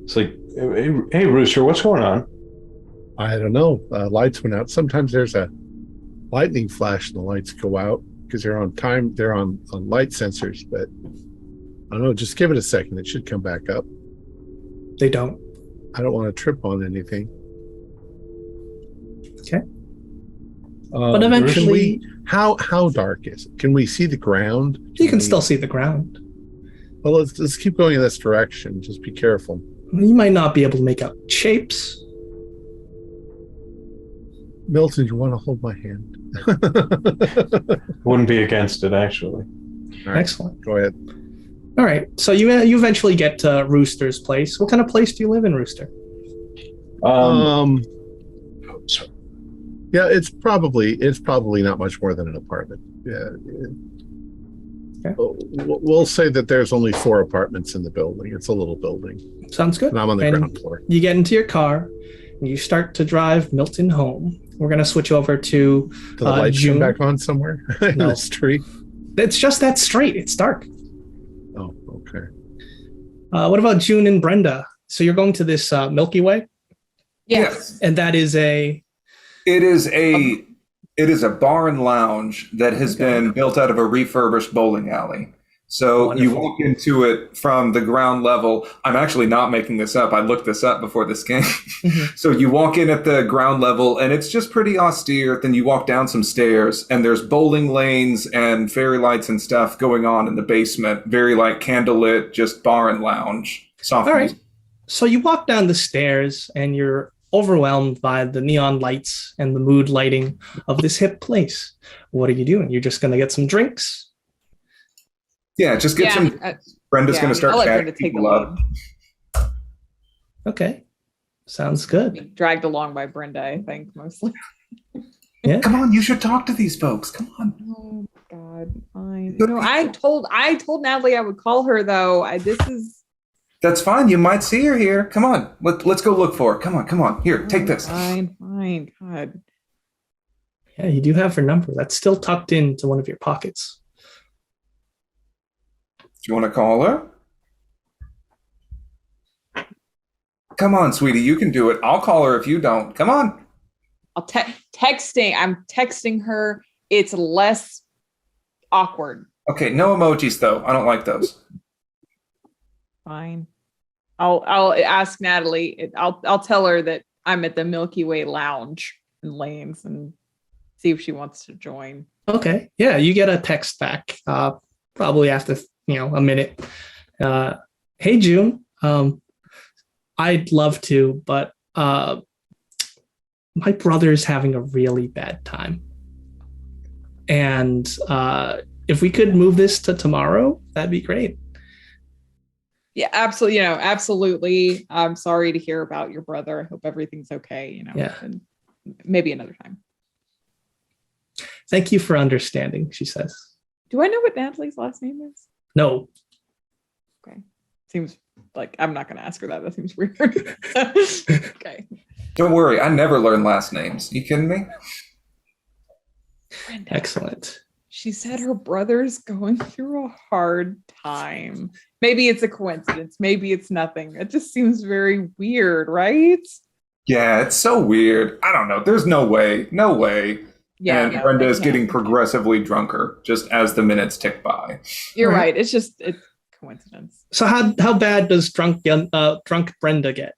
S6: it's like, hey, Rooster, what's going on?
S1: I don't know. Lights went out. Sometimes there's a lightning flash and the lights go out because they're on time. They're on light sensors, but I don't know. Just give it a second. It should come back up.
S2: They don't.
S1: I don't want to trip on anything.
S2: Okay. But eventually,
S1: how dark is it? Can we see the ground?
S2: You can still see the ground.
S1: Well, let's keep going in this direction. Just be careful.
S2: You might not be able to make out shapes.
S1: Milton, you want to hold my hand?
S6: Wouldn't be against it, actually.
S1: Right,
S2: excellent.
S1: go ahead.
S2: All right. So you eventually get to Rooster's place. What kind of place do you live in, Rooster?
S1: Yeah, it's probably not much more than an apartment. Yeah.
S2: Okay.
S1: We'll say that there's only 4 apartments in the building. It's a little building.
S2: Sounds good.
S1: And I'm on the ground floor.
S2: You get into your car and you start to drive Milton home. We're going to switch over to
S1: the lights
S2: June.
S1: come back on somewhere in the street.
S2: It's just that straight. It's dark.
S1: Oh, okay.
S2: What about June and Brenda? So you're going to this Milky Way?
S3: Yes.
S2: And that is
S4: It is a bar and lounge that has been built out of a refurbished bowling alley. So
S2: Wonderful.
S4: You walk into it from the ground level. I'm actually not making this up. I looked this up before this game.
S2: Mm-hmm.
S4: So you walk in at the ground level and it's just pretty austere. Then you walk down some stairs and there's bowling lanes and fairy lights and stuff going on in the basement. Very like candlelit, just bar and lounge. Soft
S2: all right.
S4: music.
S2: So you walk down the stairs and you're overwhelmed by the neon lights and the mood lighting of this hip place. What are you doing? You're just going to get some drinks?
S4: Yeah, just get some. Brenda's going to start
S3: I'll let
S4: chatting
S3: Brenda take the
S4: people up.
S3: lead.
S2: Okay. Sounds good.
S3: Being dragged along by Brenda, I think, mostly.
S2: Yeah.
S4: Come on, you should talk to these folks. Come on.
S3: Oh God, fine. You know, I told Natalie I would call her though.
S4: That's fine. You might see her here. Come on. Let's go look for her. Come on. Here, take this.
S3: Fine. God.
S2: Yeah, you do have her number. That's still tucked into one of your pockets.
S4: Do you want to call her? Come on, sweetie. You can do it. I'll call her if you don't. Come on.
S3: I'll texting. I'm texting her. It's less awkward.
S4: Okay, no emojis though. I don't like those.
S3: Fine. I'll ask Natalie. I'll tell her that I'm at the Milky Way Lounge in Lanes and see if she wants to join.
S2: Okay. Yeah, you get a text back probably after a minute. Hey, June. I'd love to, but my brother's having a really bad time. And if we could move this to tomorrow, that'd be great.
S3: Yeah, absolutely. Absolutely. I'm sorry to hear about your brother. I hope everything's okay.
S2: Yeah.
S3: And maybe another time.
S2: Thank you for understanding, she says.
S3: Do I know what Natalie's last name is?
S2: No.
S3: Okay. Seems like I'm not going to ask her that. That seems weird. Okay.
S4: Don't worry. I never learn last names. You kidding me?
S3: Brenda.
S2: Excellent.
S3: She said her brother's going through a hard time. Maybe it's a coincidence. Maybe it's nothing. It just seems very weird, right?
S4: Yeah, it's so weird. I don't know. There's no way. No way.
S3: Yeah.
S4: And Brenda is getting progressively drunker just as the minutes tick by.
S3: You're right. It's coincidence.
S2: So how bad does drunk Brenda get?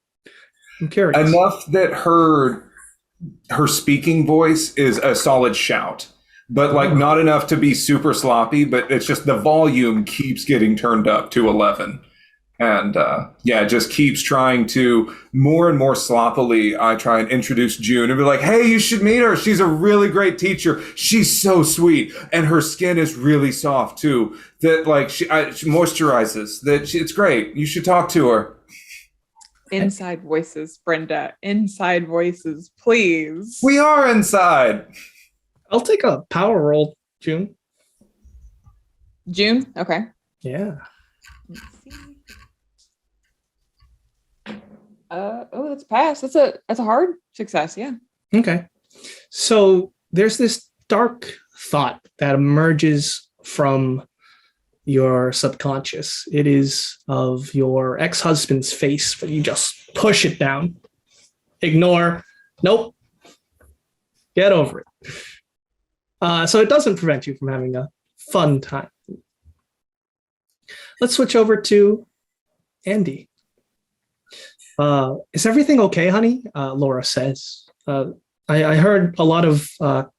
S2: I'm curious.
S4: Enough that her speaking voice is a solid shout, but like not enough to be super sloppy, but it's just the volume keeps getting turned up to 11. And just keeps trying to more and more sloppily. I try and introduce June and be like, hey, you should meet her. She's a really great teacher. She's so sweet. And her skin is really soft too. That like she moisturizes. It's great. You should talk to her.
S3: Inside voices, Brenda. Inside voices, please.
S4: We are inside.
S2: I'll take a power roll, June.
S3: June? Okay.
S2: Yeah.
S3: Let's see. That's a pass. That's a hard success, yeah.
S2: Okay. So there's this dark thought that emerges from your subconscious. It is of your ex-husband's face, but you just push it down. Ignore. Nope. Get over it. So it doesn't prevent you from having a fun time. Let's switch over to Andy. Is everything okay, honey? Laura says. I heard a lot of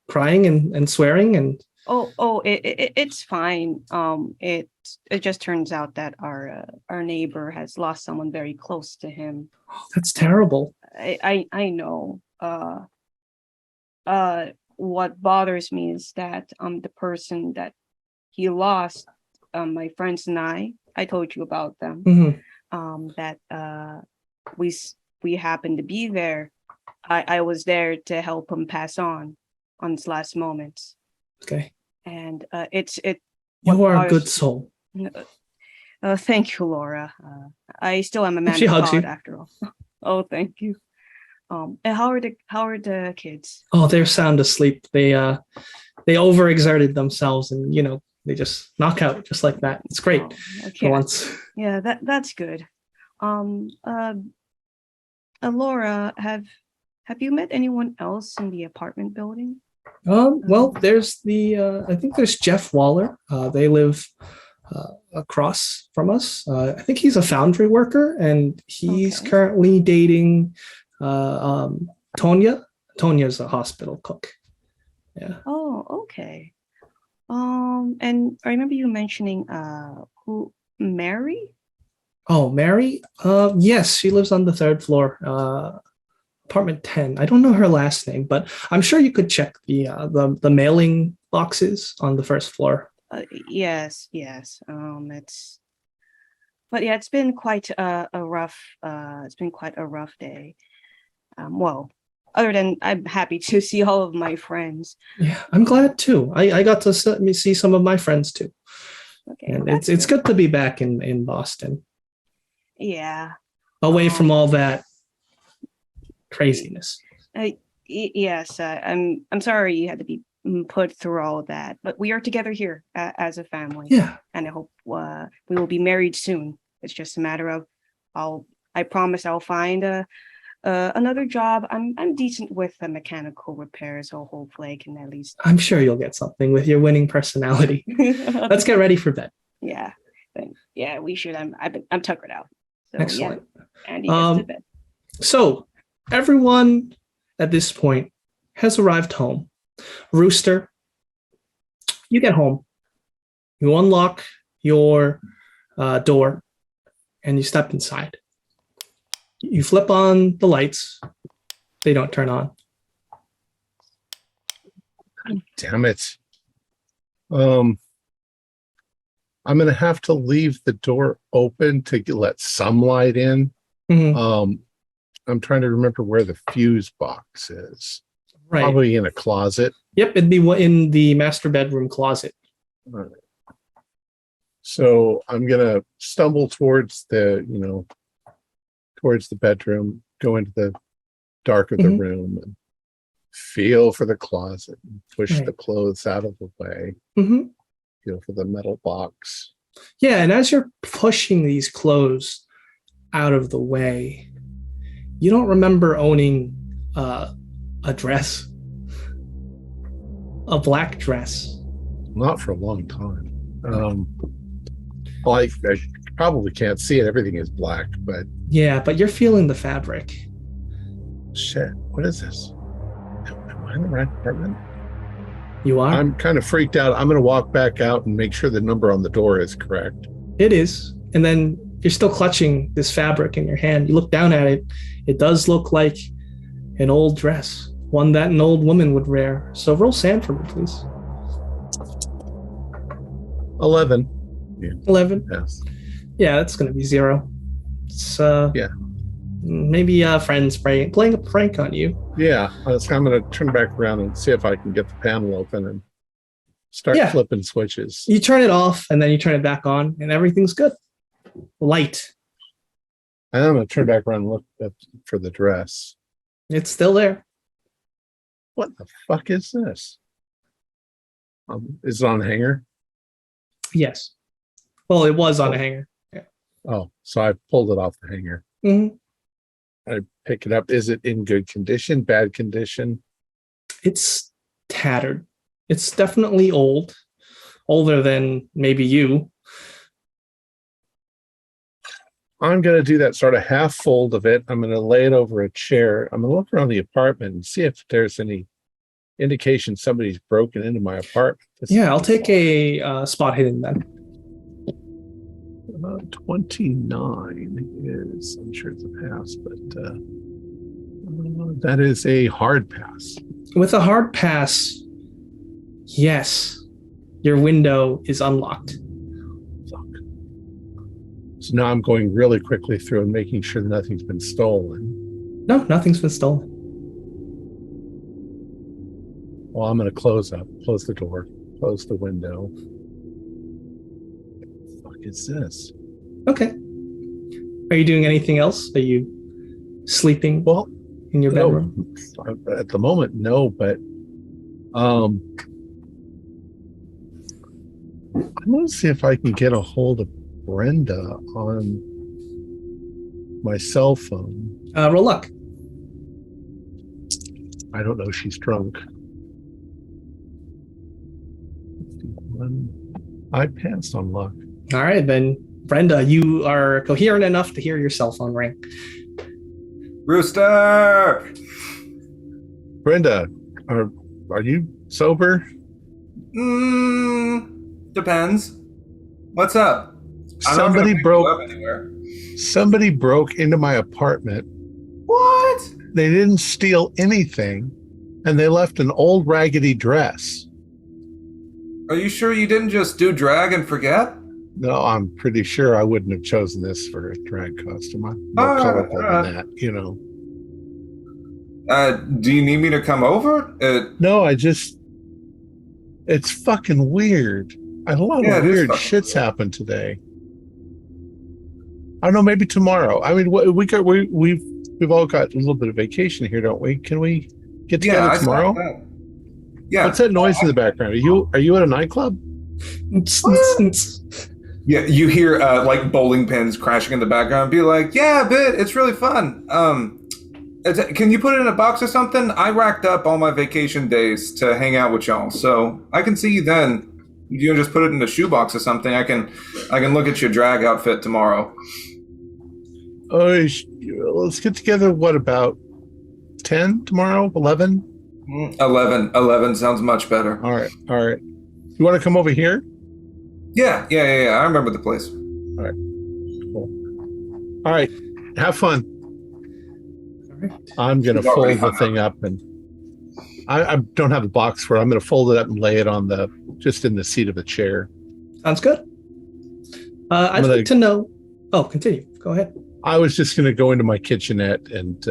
S2: crying and swearing and.
S5: It's fine. It just turns out that our neighbor has lost someone very close to him.
S2: Oh, that's terrible.
S5: I know. What bothers me is that the person that he lost, my friends and I told you about them.
S2: Mm-hmm.
S5: That we happened to be there. I was there to help him pass on his last moments.
S2: Okay.
S5: And
S2: you are a good soul.
S5: Thank you, Laura. I still am a man
S2: she
S5: of
S2: hugs
S5: God
S2: you.
S5: after all. Oh, thank you. And how are the kids?
S2: Oh, they're sound asleep. They overexerted themselves, and they just knock out just like that. It's great
S5: Okay.
S2: for once.
S5: Yeah, that's good. Laura, have you met anyone else in the apartment building?
S2: Well, there's I think there's Jeff Waller. They live across from us. I think he's a foundry worker, and he's currently dating Tonya. Tonya's a hospital cook. Yeah.
S5: Oh, okay. And I remember you mentioning who, Mary?
S2: Oh, Mary? Yes, she lives on the third floor, apartment 10. I don't know her last name, but I'm sure you could check the mailing boxes on the first floor.
S5: Yes. But yeah, it's been quite a rough day. Well, other than I'm happy to see all of my friends.
S2: Yeah, I'm glad too. I got to see some of my friends too.
S5: Okay,
S2: and it's good to be back in Boston.
S5: Yeah.
S2: Away from all that craziness.
S5: Yes, I'm sorry you had to be put through all of that, but we are together here as a family.
S2: Yeah.
S5: And I hope we will be married soon. It's just a matter of I promise I'll find another job. I'm decent with mechanical repairs, so hopefully I can at least.
S2: I'm sure you'll get something with your winning personality. Let's get ready for bed.
S5: Yeah. Yeah, we should. I'm tuckered out. So,
S2: excellent.
S5: Yeah, Andy gets to bed.
S2: So everyone at this point has arrived home. Rooster, you get home. You unlock your door and you step inside. You flip on the lights. They don't turn on.
S1: God damn it. I'm going to have to leave the door open to let some light in.
S2: Mm-hmm.
S1: I'm trying to remember where the fuse box is.
S2: Right.
S1: Probably in a closet.
S2: Yep, it'd be in the master bedroom closet.
S1: All right. So I'm going to stumble towards the bedroom, go into the dark of the room and feel for the closet and push the clothes out of the way.
S2: Mm-hmm.
S1: Feel for the metal box.
S2: Yeah, and as you're pushing these clothes out of the way, you don't remember owning a dress, a black dress.
S1: Not for a long time. Well, I probably can't see it. Everything is black, but
S2: yeah, but you're feeling the fabric.
S1: Shit, what is this? Am I in the right apartment?
S2: You are?
S1: I'm kind of freaked out. I'm going to walk back out and make sure the number on the door is correct.
S2: It is. And then you're still clutching this fabric in your hand. You look down at it. It does look like an old dress, one that an old woman would wear. So roll sand for me, please.
S1: 11.
S2: Yeah. 11?
S1: Yes.
S2: Yeah, that's going to be 0. It's,
S1: yeah.
S2: Maybe friends playing a prank on you.
S1: Yeah, I'm going to turn back around and see if I can get the panel open and start flipping switches.
S2: You turn it off and then you turn it back on and everything's good. Light.
S1: And I'm going to turn back around and look for the dress.
S2: It's still there.
S1: What the fuck is this? Is it on a hanger?
S2: Yes. Well, it was on a hanger.
S1: Oh, so I pulled it off the hanger.
S2: Mhm.
S1: I pick it up. Is it in good condition, bad condition?
S2: It's tattered. It's definitely old. Older than maybe you.
S1: I'm going to do that sort of half fold of it. I'm going to lay it over a chair. I'm going to look around the apartment and see if there's any indication somebody's broken into my apartment.
S2: Yeah, I'll take a spot hidden then.
S1: 29 is, I'm sure it's a pass, but that is a hard pass.
S2: With a hard pass, yes, your window is unlocked.
S1: Fuck. So now I'm going really quickly through and making sure nothing's been stolen.
S2: No, nothing's been stolen.
S1: Well, I'm going to close the door, close the window. What the fuck is this?
S2: Okay. Are you doing anything else? Are you sleeping in your bedroom?
S1: No, at the moment, no, but I'm going to see if I can get a hold of Brenda on my cell phone.
S2: Roll luck.
S1: I don't know. She's drunk. I passed on luck.
S2: All right, then. Brenda, you are coherent enough to hear your cell phone ring.
S4: Rooster!
S1: Brenda, are you sober?
S4: Depends. What's up?
S1: Somebody broke into my apartment.
S4: What?
S1: They didn't steal anything, and they left an old raggedy dress.
S4: Are you sure you didn't just do drag and forget?
S1: No, I'm pretty sure I wouldn't have chosen this for a drag costume. I'm more colorful than that, you know.
S4: Do you need me to come over?
S1: No, it's fucking weird. A lot of weird shit's happened today. I don't know, maybe tomorrow. I mean, we've all got a little bit of vacation here, don't we? Can we get together tomorrow?
S4: Yeah.
S1: What's that noise in the background? Are you at a nightclub?
S4: Yeah, you hear like bowling pins crashing in the background. Be like, yeah, it's really fun. Can you put it in a box or something? I racked up all my vacation days to hang out with y'all, so I can see you then. You just put it in a shoebox or something. I can look at your drag outfit tomorrow.
S1: Oh, let's get together. What about 10 tomorrow? 11?
S4: 11 sounds much better.
S1: All right. You want to come over here?
S4: Yeah. I remember the place.
S1: All right. Cool. All right. Have fun.
S2: All right.
S1: I'm going to fold the thing up, and I don't have a box for it. I'm going to fold it up and lay it on just in the seat of the chair.
S2: Sounds good. I'd like to know. Oh, continue. Go ahead.
S1: I was just going to go into my kitchenette and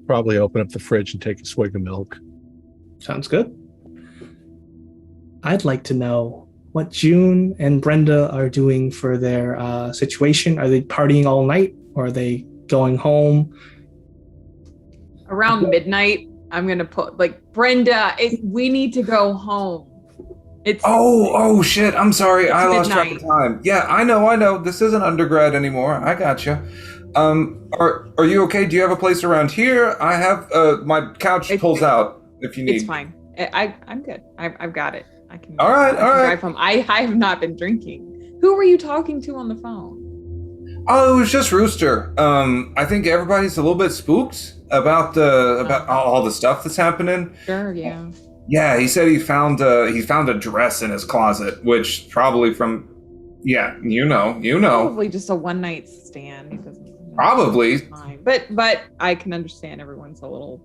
S1: probably open up the fridge and take a swig of milk.
S2: Sounds good. I'd like to know what June and Brenda are doing for their situation. Are they partying all night, or are they going home?
S3: Around midnight, I'm going to put, Brenda, we need to go home. It's
S4: Oh shit, I'm sorry. I lost track
S3: midnight.
S4: of time. Yeah, I know. This isn't undergrad anymore. I gotcha. Are you okay? Do you have a place around here? I have my couch pulls out if you need.
S3: It's fine. I'm good. I've got it. I can.
S4: All right.
S3: Drive home. I have not been drinking. Who were you talking to on the phone?
S4: Oh, it was just Rooster. I think everybody's a little bit spooked about all the stuff that's happening.
S3: Sure. Yeah.
S4: Yeah, he said he found a dress in his closet, which probably from, you know.
S3: Probably just a one night stand. It doesn't.
S4: Probably.
S3: Fine. But I can understand everyone's a little.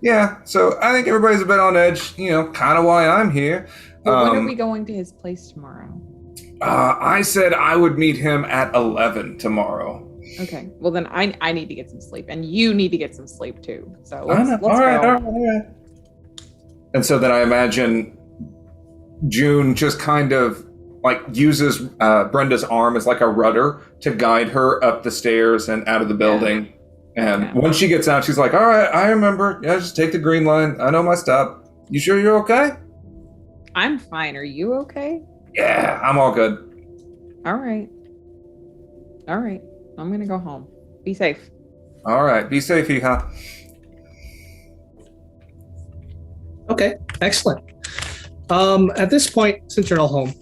S4: Yeah, so I think everybody's a bit on edge. Kind of why I'm here.
S3: Well, when are we going to his place tomorrow?
S4: I said I would meet him at 11 tomorrow.
S3: Okay. Well, then I need to get some sleep, and you need to get some sleep too. So let's
S4: all right,
S3: go.
S4: All right. And so then I imagine June just kind of uses Brenda's arm as like a rudder to guide her up the stairs and out of the building. And once she gets out, she's like, all right, I remember. Yeah, just take the green line. I know my stop. You sure you're okay?
S3: I'm fine. Are you okay?
S4: Yeah, I'm all good.
S3: All right. I'm going to go home. Be safe.
S4: All right. Be safe, Iha.
S2: Okay, excellent. At this point, since you're all home,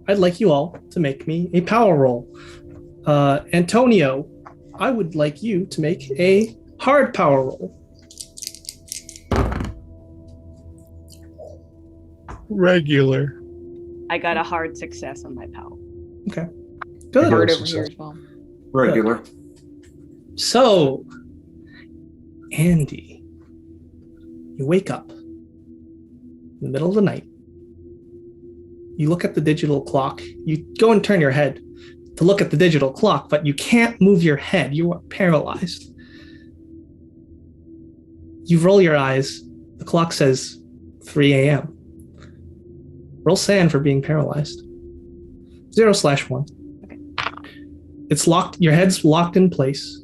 S2: I'd like you all to make me a power roll. Antonio, I would like you to make a hard power roll.
S1: Regular.
S5: I got a hard success on my power.
S2: Okay, good.
S3: Hard over here as well.
S4: Regular.
S2: So, Andy, you wake up in the middle of the night. You look at the digital clock. You go and turn your head to look at the digital clock, but you can't move your head. You are paralyzed. You roll your eyes. The clock says 3 a.m. Roll sand for being paralyzed. 0/1.
S5: Okay.
S2: It's locked. Your head's locked in place.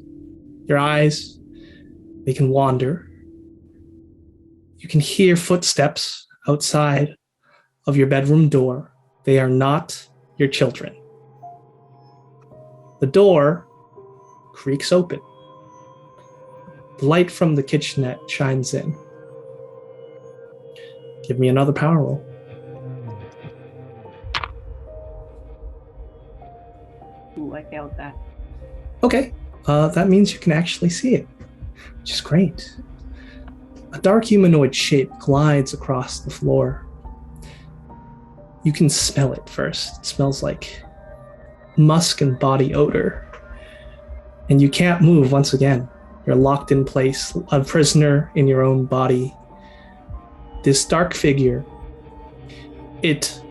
S2: Your eyes, they can wander. You can hear footsteps outside of your bedroom door. They are not your children. The door creaks open. The light from the kitchenette shines in. Give me another power roll.
S5: Ooh, I failed that.
S2: Okay, that means you can actually see it, which is great. A dark humanoid shape glides across the floor. You can smell it first. It smells like musk and body odor. And you can't move once again. You're locked in place, a prisoner in your own body. This dark figure, it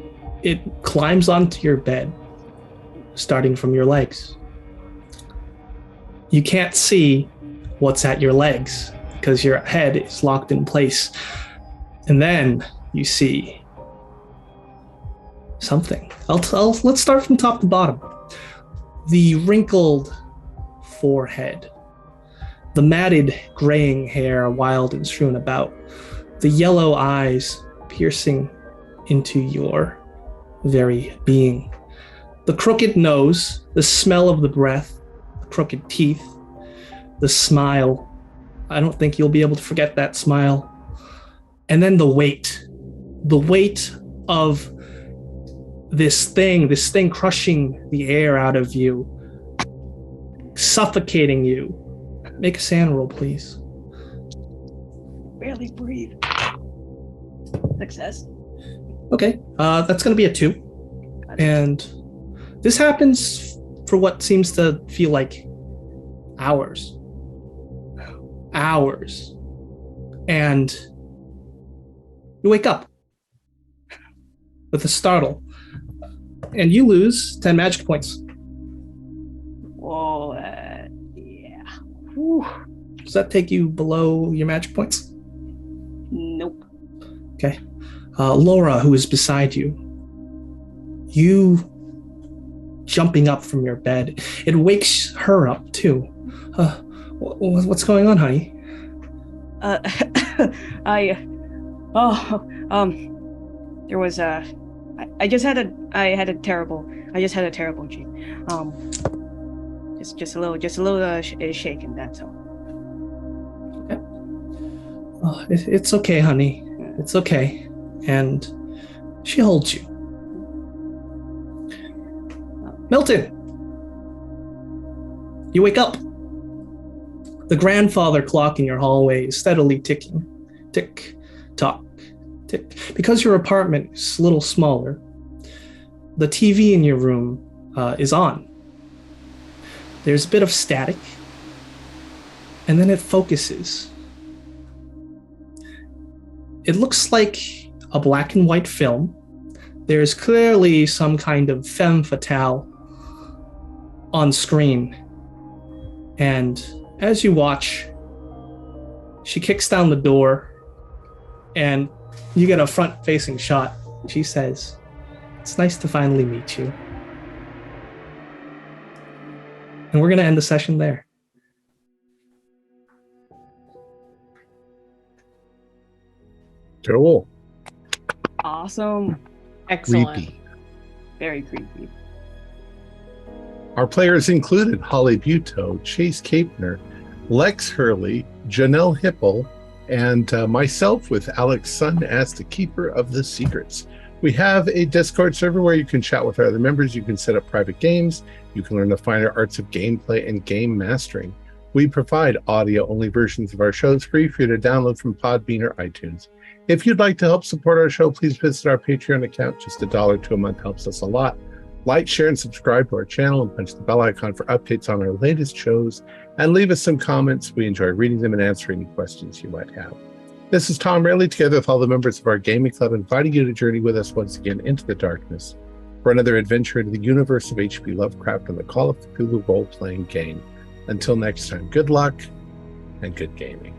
S2: climbs onto your bed, starting from your legs. You can't see what's at your legs because your head is locked in place. And then you see something. Let's start from top to bottom. The wrinkled forehead, the matted graying hair wild and strewn about, the yellow eyes piercing into your very being, the crooked nose, the smell of the breath, the crooked teeth, the smile. I don't think you'll be able to forget that smile. And then the weight of this thing crushing the air out of you, suffocating you. Make a sand roll, please.
S5: Barely breathe. Success.
S2: Okay, that's going to be a 2. And this happens for what seems to feel like hours. And you wake up with a startle. And you lose 10 magic points.
S5: Whoa, yeah. Whew.
S2: Does that take you below your magic points?
S5: Nope.
S2: Okay. Laura, who is beside you, jumping up from your bed, it wakes her up too. What's going on, honey?
S5: There was I just had a terrible dream. Just a little shaken. That's all.
S2: Okay. Oh, it's okay, honey. It's okay. And she holds you. Milton, you wake up. The grandfather clock in your hallway is steadily ticking. Tick, tock, tick. Because your apartment is a little smaller, the TV in your room is on. There's a bit of static, and then it focuses. It looks like a black and white film. There's clearly some kind of femme fatale on screen. And as you watch, she kicks down the door and you get a front-facing shot. She says, "It's nice to finally meet you." And we're going to end the session there.
S1: Cool.
S5: Awesome.
S3: Excellent.
S1: Creepy.
S5: Very creepy.
S1: Our players included Holly Buteau, Chase Capner, Lex Hurley, Janelle Hipple, and myself with Alex Sun as the keeper of the secrets. We have a Discord server where you can chat with our other members. You can set up private games. You can learn the finer arts of gameplay and game mastering. We provide audio-only versions of our shows free for you to download from Podbean or iTunes. If you'd like to help support our show, please visit our Patreon account. Just $1 a month helps us a lot. Like, share, and subscribe to our channel and punch the bell icon for updates on our latest shows. And leave us some comments. We enjoy reading them and answering any questions you might have. This is Thom Raley, together with all the members of our gaming club, inviting you to journey with us once again into the darkness for another adventure into the universe of H.P. Lovecraft and the Call of Cthulhu role-playing game. Until next time, good luck and good gaming.